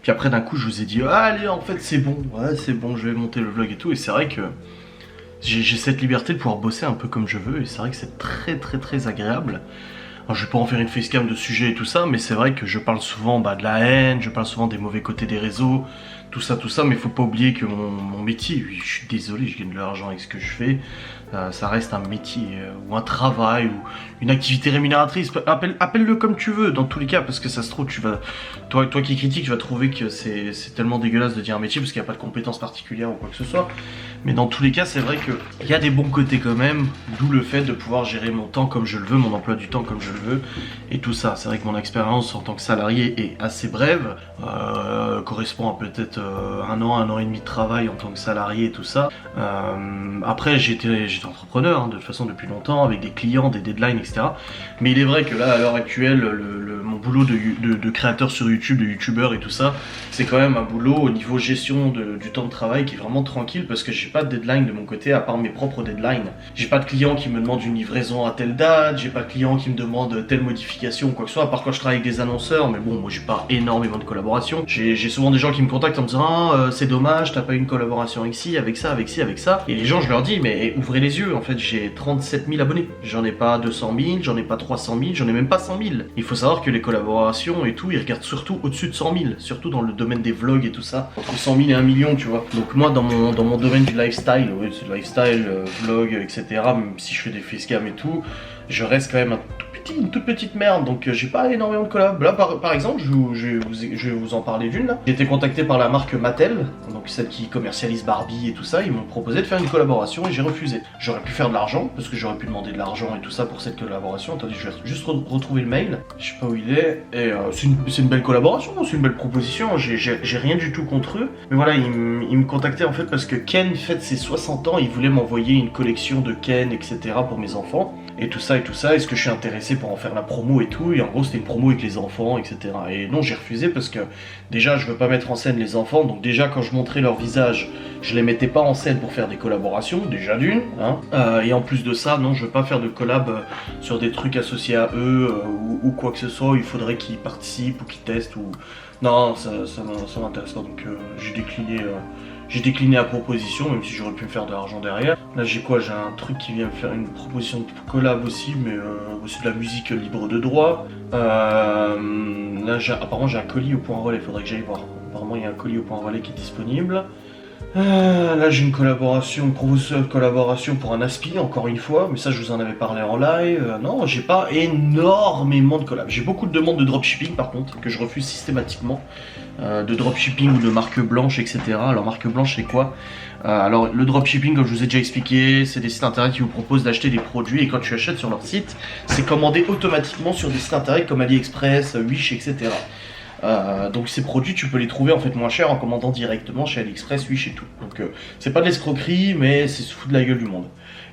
Puis après d'un coup je vous ai dit ah, allez en fait c'est bon, ouais c'est bon, je vais monter le vlog et tout. Et c'est vrai que j'ai cette liberté de pouvoir bosser un peu comme je veux et c'est vrai que c'est très agréable. Alors, je vais pas en faire une facecam de sujet et tout ça, mais c'est vrai que je parle souvent de la haine, je parle souvent des mauvais côtés des réseaux, tout ça, mais faut pas oublier que mon métier, je suis désolé, je gagne de l'argent avec ce que je fais, ça reste un métier ou un travail ou une activité rémunératrice, appelle-le comme tu veux dans tous les cas, parce que ça se trouve, toi qui critiques, tu vas trouver que c'est tellement dégueulasse de dire un métier parce qu'il n'y a pas de compétences particulières ou quoi que ce soit, mais dans tous les cas, c'est vrai qu'il y a des bons côtés quand même, d'où le fait de pouvoir gérer mon temps comme je le veux, mon emploi du temps comme je le veux, et tout ça. C'est vrai que mon expérience en tant que salarié est assez brève, correspond à peut-être un an et demi de travail en tant que salarié et tout ça. Après j'étais entrepreneur hein, de toute façon depuis longtemps, avec des clients, des deadlines, etc. Mais il est vrai que là à l'heure actuelle, mon boulot de créateur sur YouTube, de youtubeur et tout ça, c'est quand même un boulot au niveau gestion du temps de travail qui est vraiment tranquille parce que j'ai pas de deadline de mon côté à part mes propres deadlines. J'ai pas de client qui me demande une livraison à telle date, j'ai pas de client qui me demande telle modification ou quoi que ce soit, à part quand je travaille avec des annonceurs, mais bon moi j'ai pas énormément de collaborations. J'ai souvent des gens qui me contactent en me disant ah, c'est dommage, t'as pas eu une collaboration avec ci, avec ça, avec ci, avec ça. Et les gens je leur dis mais ouvrez les yeux, en fait j'ai 37 000 abonnés. J'en ai pas 200 000, j'en ai pas 300 000, j'en ai même pas 100 000. Il faut savoir que les collaborations et tout, ils regardent surtout au-dessus de 100 000, surtout dans le domaine des vlogs et tout ça. Entre 100 000 et 1 million tu vois. Donc moi dans mon domaine du lifestyle, oui c'est le lifestyle, vlog, etc. Même si je fais des facecam et tout, je reste quand même une toute petite merde, donc j'ai pas énormément de collabs. Là par exemple, je vais vous en parler d'une là. J'ai été contacté par la marque Mattel, donc celle qui commercialise Barbie et tout ça, ils m'ont proposé de faire une collaboration et j'ai refusé. J'aurais pu faire de l'argent, parce que j'aurais pu demander de l'argent et tout ça pour cette collaboration. Attendez, je vais juste retrouver le mail, je sais pas où il est, et c'est une belle collaboration, c'est une belle proposition, j'ai rien du tout contre eux. Mais voilà, ils me contactaient en fait parce que Ken fête ses 60 ans, ils voulaient m'envoyer une collection de Ken, etc. pour mes enfants. Et tout ça, est-ce que je suis intéressé pour en faire la promo et tout, et en gros c'était une promo avec les enfants, etc. Et non, j'ai refusé parce que déjà je veux pas mettre en scène les enfants, donc déjà quand je montrais leur visage, je les mettais pas en scène pour faire des collaborations, déjà d'une, hein. Et en plus de ça, non, je veux pas faire de collab sur des trucs associés à eux, ou quoi que ce soit, il faudrait qu'ils participent ou qu'ils testent, ou... Non, ça m'intéresse pas, donc j'ai décliné J'ai décliné la proposition, même si j'aurais pu me faire de l'argent derrière. Là j'ai quoi? J'ai un truc qui vient me faire une proposition de collab aussi, mais c'est de la musique libre de droit. Là apparemment j'ai un colis au point relais, faudrait que j'aille voir. Apparemment il y a un colis au point relais qui est disponible. Là j'ai une proposition de collaboration pour un aspi, encore une fois, mais ça je vous en avais parlé en live. Non, j'ai pas énormément de collabs. J'ai beaucoup de demandes de dropshipping par contre, que je refuse systématiquement. De dropshipping ou de marque blanche, etc. Alors marque blanche c'est quoi? Alors le dropshipping, comme je vous ai déjà expliqué, c'est des sites internet qui vous proposent d'acheter des produits et quand tu achètes sur leur site, c'est commandé automatiquement sur des sites internet comme AliExpress, Wish, etc. Donc ces produits tu peux les trouver en fait moins cher en commandant directement chez AliExpress, Wish et tout. Donc c'est pas de l'escroquerie mais c'est se foutre de la gueule du monde.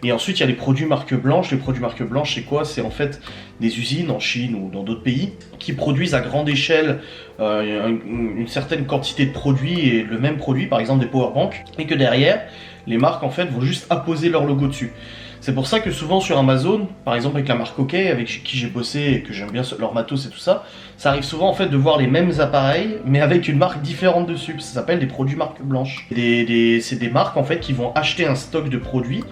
Et ensuite il y a les produits marque blanche. Les produits marque blanche c'est quoi? C'est en fait des usines en Chine ou dans d'autres pays qui produisent à grande échelle une certaine quantité de produits et le même produit, par exemple des powerbanks, et que derrière les marques en fait vont juste apposer leur logo dessus. C'est pour ça que souvent sur Amazon, par exemple avec la marque OK, avec qui j'ai bossé et que j'aime bien leur matos et tout ça, ça arrive souvent en fait de voir les mêmes appareils mais avec une marque différente dessus. Ça s'appelle des produits marque blanche. C'est des marques en fait qui vont acheter un stock de produits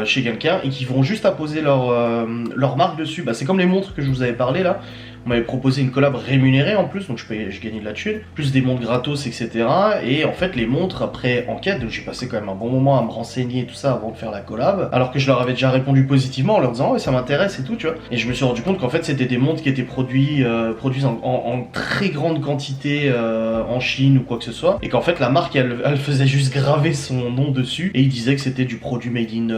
chez quelqu'un et qui vont juste apposer leur marque dessus. Bah, c'est comme les montres que je vous avais parlé là. On m'avait proposé une collab rémunérée en plus, donc je gagnais de la thune, plus des montres gratos, etc. Et en fait, les montres, après enquête, donc j'ai passé quand même un bon moment à me renseigner et tout ça avant de faire la collab, alors que je leur avais déjà répondu positivement en leur disant ouais, ça m'intéresse et tout, tu vois. Et je me suis rendu compte qu'en fait, c'était des montres qui étaient produites en très grande quantité en Chine ou quoi que ce soit, et qu'en fait, la marque, elle faisait juste graver son nom dessus, et ils disaient que c'était du produit made in,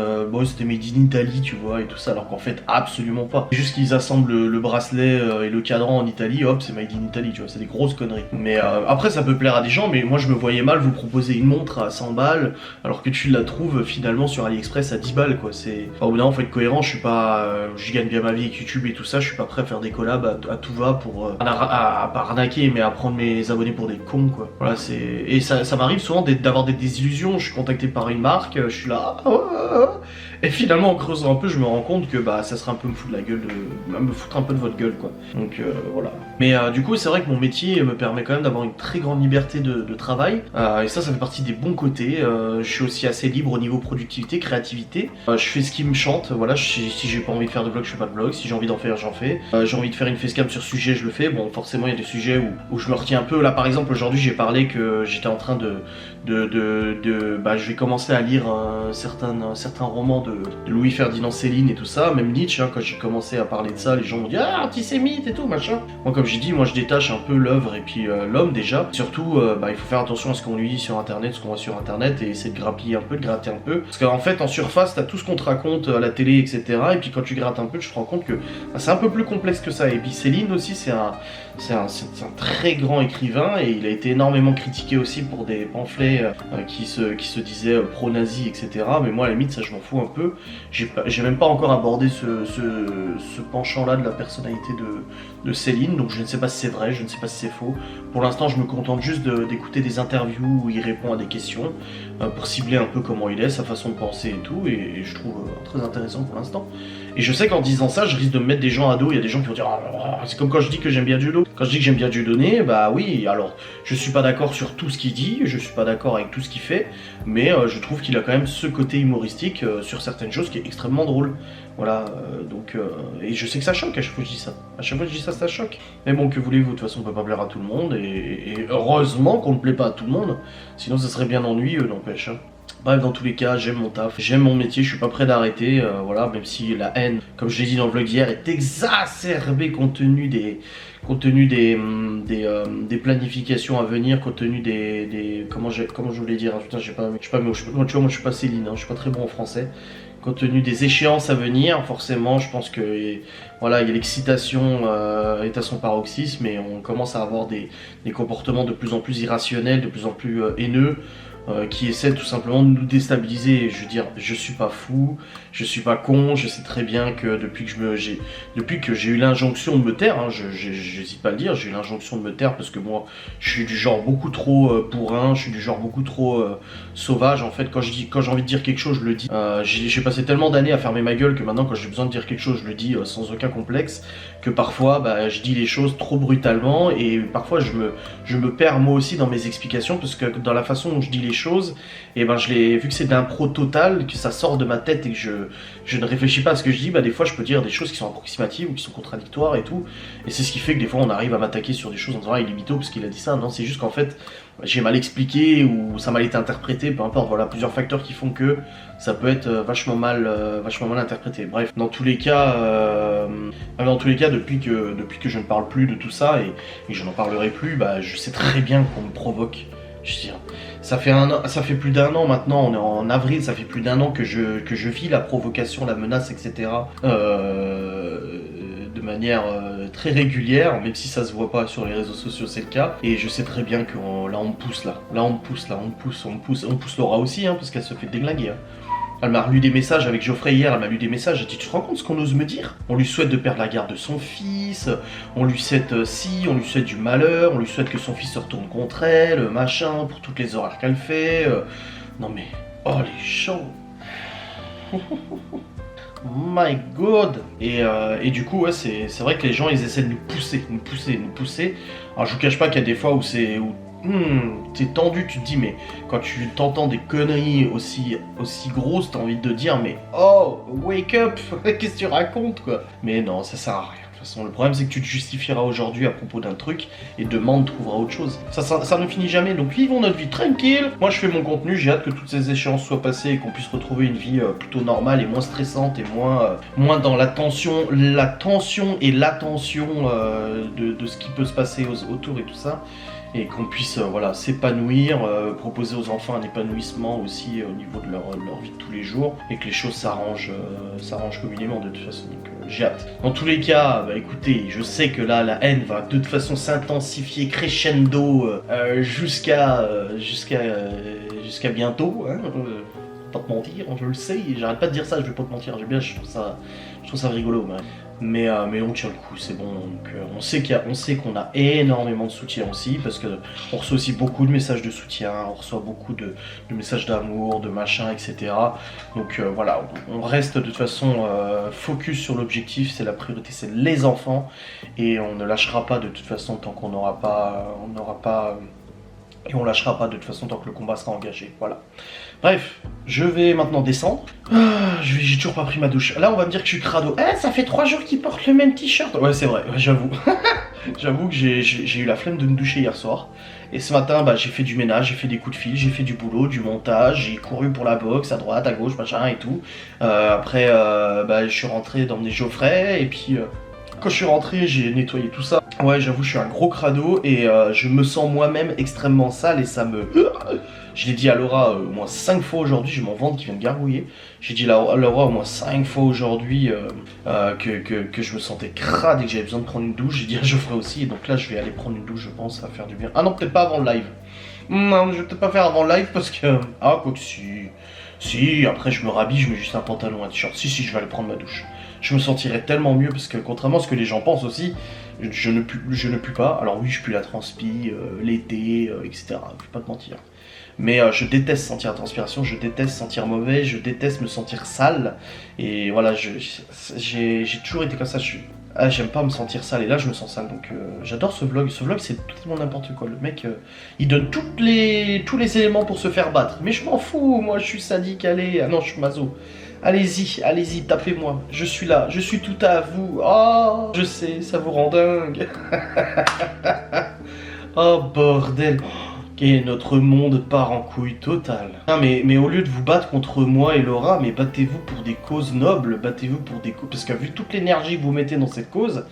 c'était made in Italy, tu vois, et tout ça, alors qu'en fait, absolument pas. C'est juste qu'ils assemblent le bracelet et le cadran en Italie, hop, c'est made in Italy, tu vois, c'est des grosses conneries. Mais après, ça peut plaire à des gens, mais moi je me voyais mal vous proposer une montre à 100 balles, alors que tu la trouves finalement sur AliExpress à 10 balles, quoi. C'est. Enfin, au bout d'un moment, faut être cohérent, je suis pas. Je gagne bien ma vie avec YouTube et tout ça, je suis pas prêt à faire des collabs à tout va pour. À pas arnaquer, mais à prendre mes abonnés pour des cons, quoi. Voilà, c'est. Et ça m'arrive souvent d'avoir des désillusions, je suis contacté par une marque, je suis là. Et finalement, en creusant un peu, je me rends compte que bah ça serait un peu me foutre de la gueule, me foutre un peu de votre gueule, quoi. Donc voilà. Mais du coup, c'est vrai que mon métier me permet quand même d'avoir une très grande liberté de travail. Et ça fait partie des bons côtés. Je suis aussi assez libre au niveau productivité, créativité. Je fais ce qui me chante. Voilà, si j'ai pas envie de faire de vlog, je fais pas de vlog. Si j'ai envie d'en faire, j'en fais. J'ai envie de faire une facecam sur sujet, je le fais. Bon, forcément, il y a des sujets où je me retiens un peu. Là, par exemple, aujourd'hui, j'ai parlé que j'étais en train je vais commencer à lire certains romans de Louis Ferdinand Céline et tout ça, même Nietzsche, hein, quand j'ai commencé à parler de ça, les gens m'ont dit ah, antisémite et tout, machin. Moi, comme j'ai dit, moi je détache un peu l'œuvre et puis l'homme déjà. Surtout, il faut faire attention à ce qu'on lui dit sur internet, ce qu'on voit sur internet et essayer de grappiller un peu, de gratter un peu. Parce qu'en fait, en surface, t'as tout ce qu'on te raconte à la télé, etc. Et puis quand tu grattes un peu, tu te rends compte que c'est un peu plus complexe que ça. Et puis Céline aussi, c'est un très grand écrivain et il a été énormément critiqué aussi pour des pamphlets qui se disaient pro-nazi, etc. Mais moi, à la limite, ça je m'en fous un peu. J'ai même pas encore abordé ce penchant-là de la personnalité de Céline, donc je ne sais pas si c'est vrai, je ne sais pas si c'est faux. Pour l'instant, je me contente juste d'écouter des interviews où il répond à des questions pour cibler un peu comment il est, sa façon de penser et tout, et je trouve très intéressant pour l'instant. Et je sais qu'en disant ça, je risque de me mettre des gens à dos. Il y a des gens qui vont dire ah, c'est comme quand je dis que j'aime bien judo. Quand je dis que j'aime bien Dieudonné, bah oui, alors je suis pas d'accord sur tout ce qu'il dit, je suis pas d'accord avec tout ce qu'il fait, mais je trouve qu'il a quand même ce côté humoristique sur certaines choses qui est extrêmement drôle. Voilà, et je sais que ça choque à chaque fois que je dis ça. À chaque fois que je dis ça, ça choque. Mais bon, que voulez-vous, de toute façon, on peut pas plaire à tout le monde, et heureusement qu'on ne plaît pas à tout le monde, sinon ça serait bien ennuyeux, n'empêche. Hein. Bref, dans tous les cas, j'aime mon taf, j'aime mon métier, je suis pas prêt d'arrêter, voilà, même si la haine, comme je l'ai dit dans le vlog hier, est exacerbée compte tenu des planifications à venir, compte tenu comment je voulais dire, hein, putain, tu vois, moi je suis pas Céline, hein, je suis pas très bon en français. Compte tenu des échéances à venir, forcément, je pense que voilà, il y a l'excitation est à son paroxysme et on commence à avoir des comportements de plus en plus irrationnels, de plus en plus haineux, qui essaient tout simplement de nous déstabiliser. Je veux dire, je suis pas fou, je suis pas con, je sais très bien que depuis que j'ai eu l'injonction de me taire, hein, j'hésite pas à le dire, j'ai eu l'injonction de me taire parce que moi, je suis du genre beaucoup trop bourrin, je suis du genre beaucoup trop sauvage. En fait, quand j'ai envie de dire quelque chose, je le dis. J'ai passé tellement d'années à fermer ma gueule que maintenant, quand j'ai besoin de dire quelque chose, je le dis sans aucun complexe. Que parfois, je dis les choses trop brutalement et parfois je me perds moi aussi dans mes explications parce que dans la façon dont je dis les choses, et ben vu que c'est d'impro total, que ça sort de ma tête et que je ne réfléchis pas à ce que je dis, bah des fois je peux dire des choses qui sont approximatives ou qui sont contradictoires et tout, et c'est ce qui fait que des fois on arrive à m'attaquer sur des choses en disant ah il est mytho parce qu'il a dit ça, non c'est juste qu'en fait j'ai mal expliqué ou ça mal été interprété, peu importe, voilà plusieurs facteurs qui font que ça peut être vachement mal interprété. Bref, dans tous les cas depuis que je ne parle plus de tout ça et je n'en parlerai plus, bah je sais très bien qu'on me provoque. Je veux dire, ça fait plus d'un an maintenant, on est en avril, ça fait plus d'un an que je vis la provocation, la menace, etc. De manière très régulière, même si ça se voit pas sur les réseaux sociaux, c'est le cas. Et je sais très bien que là on me pousse, là on me pousse Laura aussi, hein, parce qu'elle se fait déglinguer. Hein. Elle m'a relu des messages avec Geoffrey hier, elle m'a lu des messages, j'ai dit tu te rends compte ce qu'on ose me dire? On lui souhaite de perdre la garde de son fils, on lui souhaite on lui souhaite du malheur, on lui souhaite que son fils se retourne contre elle, machin, pour toutes les horreurs qu'elle fait. Non mais, oh les gens. My God. Et du coup ouais c'est vrai que les gens ils essaient de nous pousser. Alors je vous cache pas qu'il y a des fois où t'es tendu, tu te dis mais quand tu t'entends des conneries aussi grosses, t'as envie de te dire mais oh wake up, qu'est-ce que tu racontes quoi. Mais non, ça sert à rien. De toute façon le problème c'est que tu te justifieras aujourd'hui à propos d'un truc et demain on trouvera autre chose. Ça ne finit jamais, donc vivons notre vie tranquille. Moi je fais mon contenu, j'ai hâte que toutes ces échéances soient passées et qu'on puisse retrouver une vie plutôt normale et moins stressante et moins dans la tension et l'attention de ce qui peut se passer autour et tout ça. Et qu'on puisse voilà, s'épanouir, proposer aux enfants un épanouissement aussi au niveau de leur vie de tous les jours, et que les choses s'arrangent communément de toute façon, donc j'ai hâte. Dans tous les cas, bah écoutez, je sais que là la haine va de toute façon s'intensifier crescendo jusqu'à bientôt, hein, pas te mentir, je le sais, j'arrête pas de dire ça, je vais pas te mentir, je trouve ça rigolo, mais on tient le coup, c'est bon. Donc, on sait qu'on a énormément de soutien aussi, parce que on reçoit aussi beaucoup de messages de soutien, on reçoit beaucoup de messages d'amour, de machin, etc. Donc voilà, on reste de toute façon focus sur l'objectif, c'est la priorité, c'est les enfants, et on ne lâchera pas de toute façon tant qu'on n'aura pas, et on lâchera pas de toute façon tant que le combat sera engagé, voilà. Bref, je vais maintenant descendre. J'ai toujours pas pris ma douche. Là, on va me dire que je suis crado. Ça fait 3 jours qu'il porte le même t-shirt. Ouais, c'est vrai, j'avoue. J'avoue que j'ai eu la flemme de me doucher hier soir. Et ce matin, bah, j'ai fait du ménage, j'ai fait des coups de fil, j'ai fait du boulot, du montage, j'ai couru pour la boxe, à droite, à gauche, machin et tout. Après, bah, je suis rentré d'emmener Geoffrey, et puis... quand je suis rentré, j'ai nettoyé tout ça. Ouais, j'avoue, je suis un gros crado et je me sens moi-même extrêmement sale et ça me... Je l'ai dit à Laura au moins 5 fois aujourd'hui, j'ai mon ventre qui vient de gargouiller. J'ai dit à Laura au moins 5 fois aujourd'hui que je me sentais crade et que j'avais besoin de prendre une douche. J'ai dit à Geoffrey aussi, et donc là je vais aller prendre une douche, je pense, ça va faire du bien. Ah non, peut-être pas avant le live. Non, je vais peut-être pas faire avant le live parce que... Ah, quoi que si... Si, après je me rhabille, je mets juste un pantalon, un t-shirt. Si, je vais aller prendre ma douche. Je me sentirais tellement mieux parce que contrairement à ce que les gens pensent aussi, je ne pue pas. Alors oui, je pue la transpi, l'été, etc. Je vais pas te mentir. Mais je déteste sentir la transpiration, je déteste sentir mauvais, je déteste me sentir sale. Et voilà, j'ai toujours été comme ça. J'aime pas me sentir sale et là je me sens sale, donc j'adore ce vlog. Ce vlog c'est totalement n'importe quoi. Le mec il donne tous les éléments pour se faire battre. Mais je m'en fous, moi je suis sadique, allez. Ah non, je suis maso. Allez-y, tapez-moi. Je suis là, je suis tout à vous. Oh, je sais, ça vous rend dingue. Oh bordel. Et notre monde part en couille totale. Non mais au lieu de vous battre contre moi et Laura, mais battez-vous pour des causes nobles, battez-vous pour des causes... Parce que vu toute l'énergie que vous mettez dans cette cause,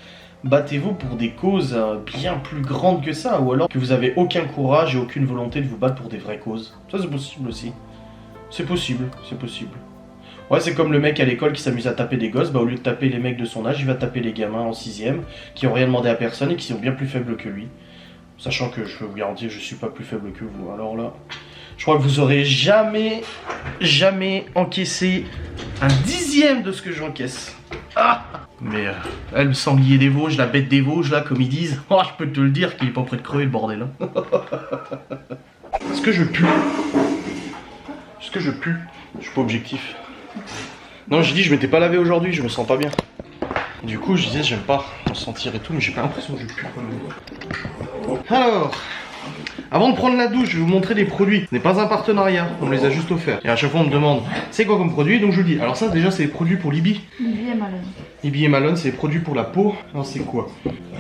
battez-vous pour des causes bien plus grandes que ça, ou alors que vous avez aucun courage et aucune volonté de vous battre pour des vraies causes. Ça c'est possible aussi. C'est possible. Ouais, c'est comme le mec à l'école qui s'amuse à taper des gosses, bah au lieu de taper les mecs de son âge, il va taper les gamins en 6ème, qui ont rien demandé à personne et qui sont bien plus faibles que lui. Sachant que je peux vous garantir, je suis pas plus faible que vous. Alors là, je crois que vous aurez jamais encaissé un 10e de ce que j'encaisse. Ah, mais le sanglier des Vosges, la bête des Vosges, là, comme ils disent, oh, je peux te le dire qu'il est pas prêt de crever le bordel. Hein. Est-ce que je pue? Je suis pas objectif. Non, j'ai dit je m'étais pas lavé aujourd'hui, je me sens pas bien. Du coup, je disais j'aime pas me sentir et tout, mais j'ai pas l'impression que je pue quand même. Alors, Avant de prendre la douche, je vais vous montrer des produits. Ce n'est pas un partenariat, on me les a juste offerts. Et à chaque fois on me demande, c'est quoi comme produit? Donc je vous dis, alors ça déjà c'est des produits pour Libby. Libby et Malone. Libby et Malone, c'est des produits pour la peau. Alors c'est quoi?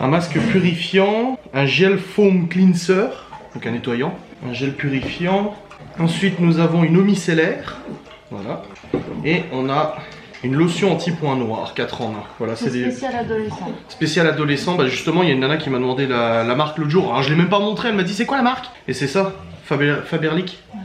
Un masque purifiant, un gel foam cleanser, donc un nettoyant. Un gel purifiant. Ensuite nous avons une eau micellaire. Voilà. Et on a une lotion anti-point noir, 4 en 1. Voilà, C'est spécial adolescent. Spécial adolescent, bah justement il y a une nana qui m'a demandé la marque l'autre jour. Alors je l'ai même pas montré, elle m'a dit c'est quoi la marque? Et c'est ça, Faberlic. Ouais.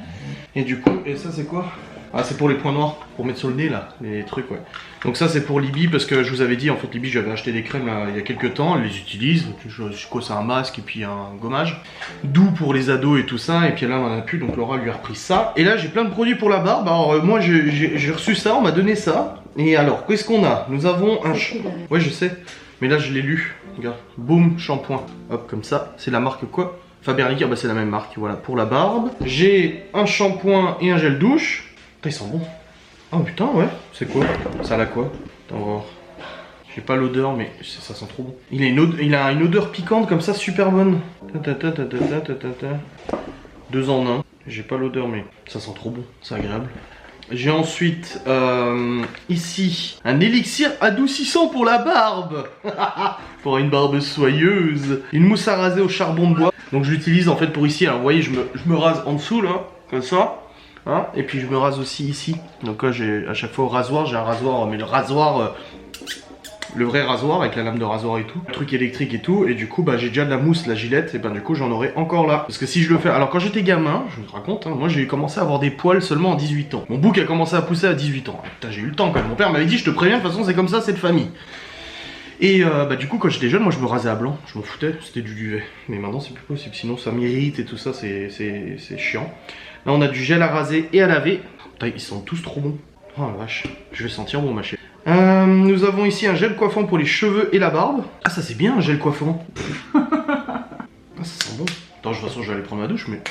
Et du coup, et ça c'est quoi? Ah c'est pour les points noirs, pour mettre sur le nez là, les trucs ouais. Donc ça c'est pour Libby parce que je vous avais dit en fait Libby j'avais acheté des crèmes là, il y a quelques temps, elle les utilise. Je sais quoi, c'est un masque et puis un gommage. Doux pour les ados et tout ça, et puis là on en a plus donc Laura lui a repris ça. Et là j'ai plein de produits pour la barbe, alors moi j'ai reçu ça, on m'a donné ça. Et alors qu'est-ce qu'on a? Nous avons un... Ouais je sais, mais là je l'ai lu, regarde, Boom shampoing, hop comme ça, c'est la marque quoi? Faberlic, bah c'est la même marque, voilà pour la barbe. J'ai un shampoing et un gel douche. Putain, ils sont bons. Oh putain, ouais. C'est quoi? Ça a quoi? Attends, on va voir. J'ai pas l'odeur, mais ça sent trop bon. Il a une odeur piquante comme ça, super bonne. 2 en 1. J'ai pas l'odeur, mais ça sent trop bon. C'est agréable. J'ai ensuite, ici, un élixir adoucissant pour la barbe. Pour une barbe soyeuse. Une mousse à raser au charbon de bois. Donc je l'utilise en fait pour ici. Alors vous voyez, je me rase en dessous, là, comme ça. Hein, et puis je me rase aussi ici. Donc là j'ai à chaque fois au rasoir, j'ai un rasoir, mais le rasoir, le vrai rasoir avec la lame de rasoir et tout, le truc électrique et tout. Et du coup bah j'ai déjà de la mousse, la gilette, et ben du coup j'en aurai encore là. Parce que si je le fais, alors quand j'étais gamin, je vous raconte, hein, moi j'ai commencé à avoir des poils seulement à 18 ans. Mon bouc a commencé à pousser à 18 ans. Putain j'ai eu le temps quand même. Mon père m'avait dit je te préviens, de toute façon c'est comme ça, c'est de famille. Et bah du coup quand j'étais jeune moi je me rasais à blanc, je m'en foutais, c'était du duvet. Mais maintenant c'est plus possible, sinon ça m'irrite et tout ça, c'est chiant. Là on a du gel à raser et à laver. Putain, ils sont tous trop bons. Oh la vache, je vais sentir bon ma chérie. Nous avons ici un gel coiffant pour les cheveux et la barbe. Ah ça c'est bien un gel coiffant. Ah ça sent bon. Attends de toute façon je vais aller prendre ma douche mais...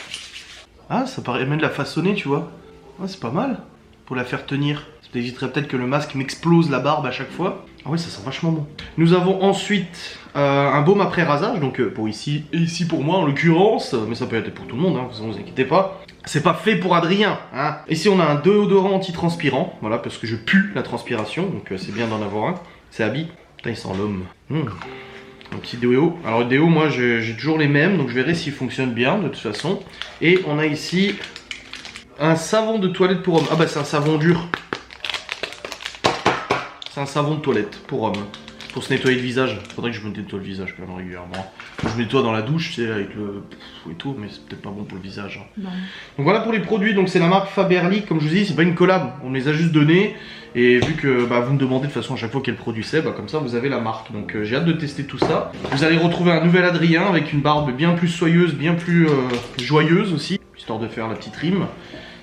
Ah ça paraît même de la façonner tu vois. Ah c'est pas mal pour la faire tenir. Ça t'éviterait peut-être que le masque m'explose la barbe à chaque fois. Ah ouais ça sent vachement bon. Nous avons ensuite un baume après rasage. Donc pour ici et ici pour moi en l'occurrence. Mais ça peut être pour tout le monde hein, vous inquiétez pas. C'est pas fait pour Adrien hein. Ici on a un déodorant anti-transpirant. Voilà parce que je pue la transpiration. Donc c'est bien d'en avoir un. C'est Abby. Putain il sent l'homme. Un petit déo. Alors le déo moi j'ai toujours les mêmes. Donc je verrai s'il fonctionne bien de toute façon. Et on a ici un savon de toilette pour homme. Ah bah c'est un savon dur. C'est un savon de toilette pour homme. Pour se nettoyer le visage. Faudrait que je me nettoie le visage quand même régulièrement. Je me nettoie dans la douche, tu sais, avec le... et tout, mais c'est peut-être pas bon pour le visage. Hein. Donc voilà pour les produits, donc c'est la marque Faberlic, comme je vous dis, c'est pas une collab, on me les a juste donnés. Et vu que bah, vous me demandez de toute façon à chaque fois quel produit c'est, bah, comme ça vous avez la marque. Donc j'ai hâte de tester tout ça. Vous allez retrouver un nouvel Adrien avec une barbe bien plus soyeuse, bien plus joyeuse aussi, histoire de faire la petite rime.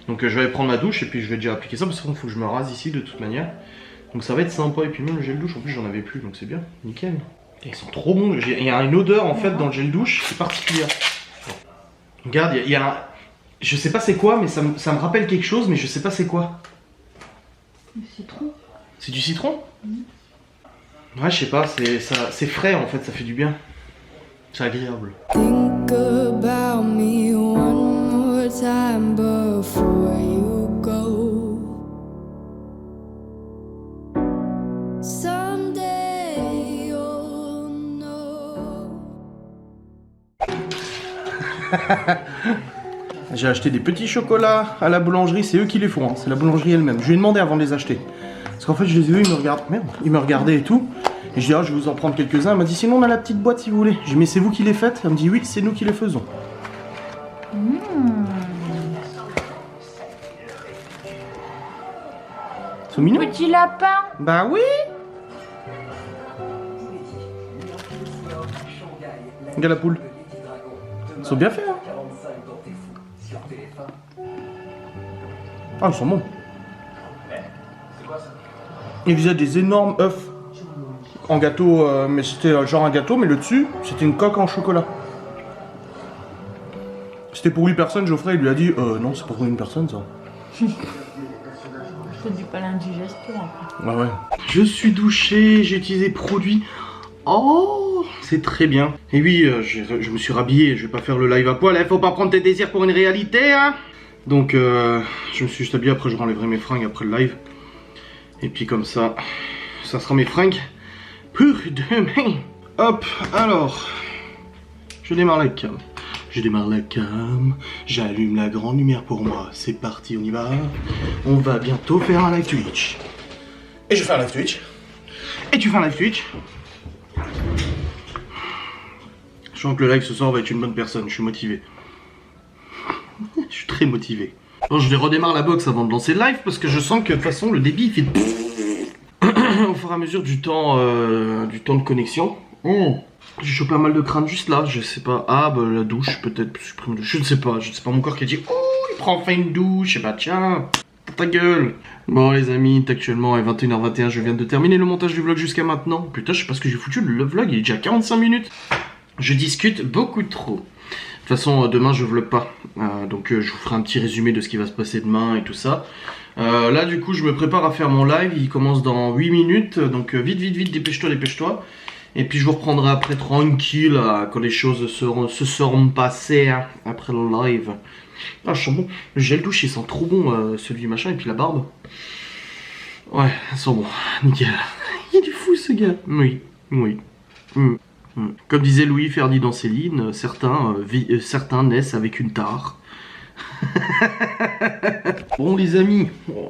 Donc je vais aller prendre ma douche et puis je vais déjà appliquer ça, parce qu'il faut que je me rase ici de toute manière. Donc ça va être sympa, et puis même le gel douche, en plus j'en avais plus, donc c'est bien, nickel. Et ils sont trop bons, il y a une odeur en fait dans le gel douche, c'est particulière. Regarde, il y a un... Je sais pas c'est quoi, mais ça me rappelle quelque chose, mais je sais pas c'est quoi. Du citron. C'est du citron? Ouais, je sais pas, c'est frais en fait, ça fait du bien. C'est agréable. Think about me one more time before you go. Someday you'll know. J'ai acheté des petits chocolats à la boulangerie, c'est eux qui les font, hein. C'est la boulangerie elle-même. Je lui ai demandé avant de les acheter. Parce qu'en fait je les ai vus, ils me regardent. Merde, ils me regardaient et tout. Et je dis ah je vais vous en prendre quelques-uns. Elle m'a dit sinon on a la petite boîte si vous voulez. J'ai dit mais c'est vous qui les faites? Elle me dit oui c'est nous qui les faisons. C'est mignon. Petit lapin. Bah oui. Regarde la poule. Ils sont bien faits hein. Ah ils sont bons. Ils faisaient des énormes œufs en gâteau, mais c'était genre un gâteau, mais le dessus c'était une coque en chocolat. C'était pour 8 personnes, Geoffrey il lui a dit non c'est pour une personne ça. C'est du palindigestion après. Ouais ouais. Je suis douché, j'ai utilisé produit. Oh c'est très bien. Et oui, je me suis rhabillé, je vais pas faire le live à poil, hein. Faut pas prendre tes désirs pour une réalité, hein. Donc, je me suis juste habillé, après je renlèverai mes fringues après le live. Et puis comme ça, ça sera mes fringues pour demain. Hop, alors, je démarre la cam. Je démarre la cam, j'allume la grande lumière pour moi. C'est parti, on y va. On va bientôt faire un live Twitch. Et je fais un live Twitch. Et tu fais un live Twitch. Je sens que le live ce soir va être une bonne personne, je suis motivé. Je suis très motivé. Bon, je vais redémarrer la box avant de lancer le live parce que je sens que de toute façon le débit il fait au fur et à mesure du temps de connexion. J'ai chopé un mal de crâne juste là, je sais pas. Ah bah la douche peut-être, je ne sais pas mon corps qui a dit oh il prend enfin une douche, et bah tiens, pour ta gueule. Bon les amis, actuellement à 21h21, je viens de terminer le montage du vlog jusqu'à maintenant. Putain je sais pas ce que j'ai foutu, le vlog il est déjà 45 minutes. Je discute beaucoup trop. De toute façon demain je vlog pas, donc je vous ferai un petit résumé de ce qui va se passer demain et tout ça. Là du coup je me prépare à faire mon live, il commence dans 8 minutes, donc vite, dépêche-toi. Et puis je vous reprendrai après tranquille quand les choses se seront passées hein, après le live. Ah je sens bon, le gel douche il sent trop bon celui machin et puis la barbe. Ouais, ça sent bon, nickel. Il est fou ce gars. Oui. Comme disait Louis Ferdinand Céline, certains naissent avec une tare. Bon les amis,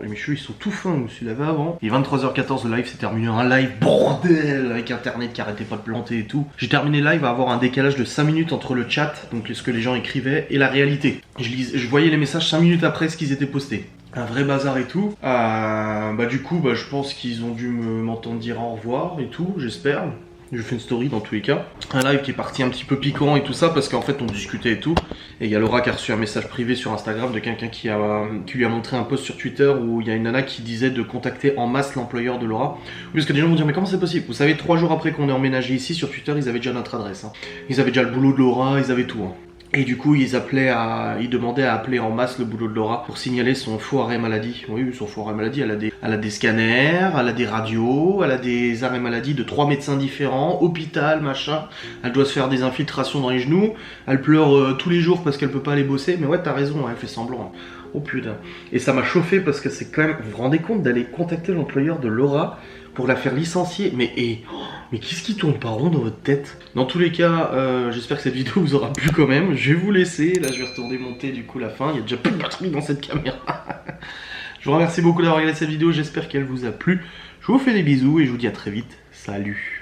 mes cheveux ils sont tout fins, je me suis lavé avant. Il est 23h14, le live s'est terminé, un live bordel avec internet qui arrêtait pas de planter et tout. J'ai terminé le live à avoir un décalage de 5 minutes entre le chat, donc ce que les gens écrivaient, et la réalité. Je voyais les messages 5 minutes après ce qu'ils étaient postés. Un vrai bazar et tout. Du coup je pense qu'ils ont dû m'entendre dire au revoir et tout, j'espère. Je fais une story dans tous les cas. Un live qui est parti un petit peu piquant et tout ça parce qu'en fait on discutait et tout. Et il y a Laura qui a reçu un message privé sur Instagram de quelqu'un qui lui a montré un post sur Twitter où il y a une nana qui disait de contacter en masse l'employeur de Laura. Oui, parce que des gens vont dire mais comment c'est possible? Vous savez 3 jours après qu'on ait emménagé ici sur Twitter ils avaient déjà notre adresse. Hein. Ils avaient déjà le boulot de Laura, ils avaient tout. Hein. Et du coup, ils demandaient à appeler en masse le boulot de Laura pour signaler son faux arrêt maladie. Oui, son faux arrêt maladie, elle a des scanners, elle a des radios, elle a des arrêts maladie de 3 médecins différents, hôpital, machin. Elle doit se faire des infiltrations dans les genoux. Elle pleure tous les jours parce qu'elle peut pas aller bosser. Mais ouais, t'as raison, elle fait semblant. Oh putain. Et ça m'a chauffé parce que c'est quand même... Vous vous rendez compte d'aller contacter l'employeur de Laura pour la faire licencier? Mais qu'est-ce qui tourne pas rond dans votre tête? Dans tous les cas, j'espère que cette vidéo vous aura plu quand même. Je vais vous laisser, là je vais retourner monter du coup la fin. Il y a déjà plus de batterie dans cette caméra. Je vous remercie beaucoup d'avoir regardé cette vidéo, j'espère qu'elle vous a plu. Je vous fais des bisous et je vous dis à très vite. Salut!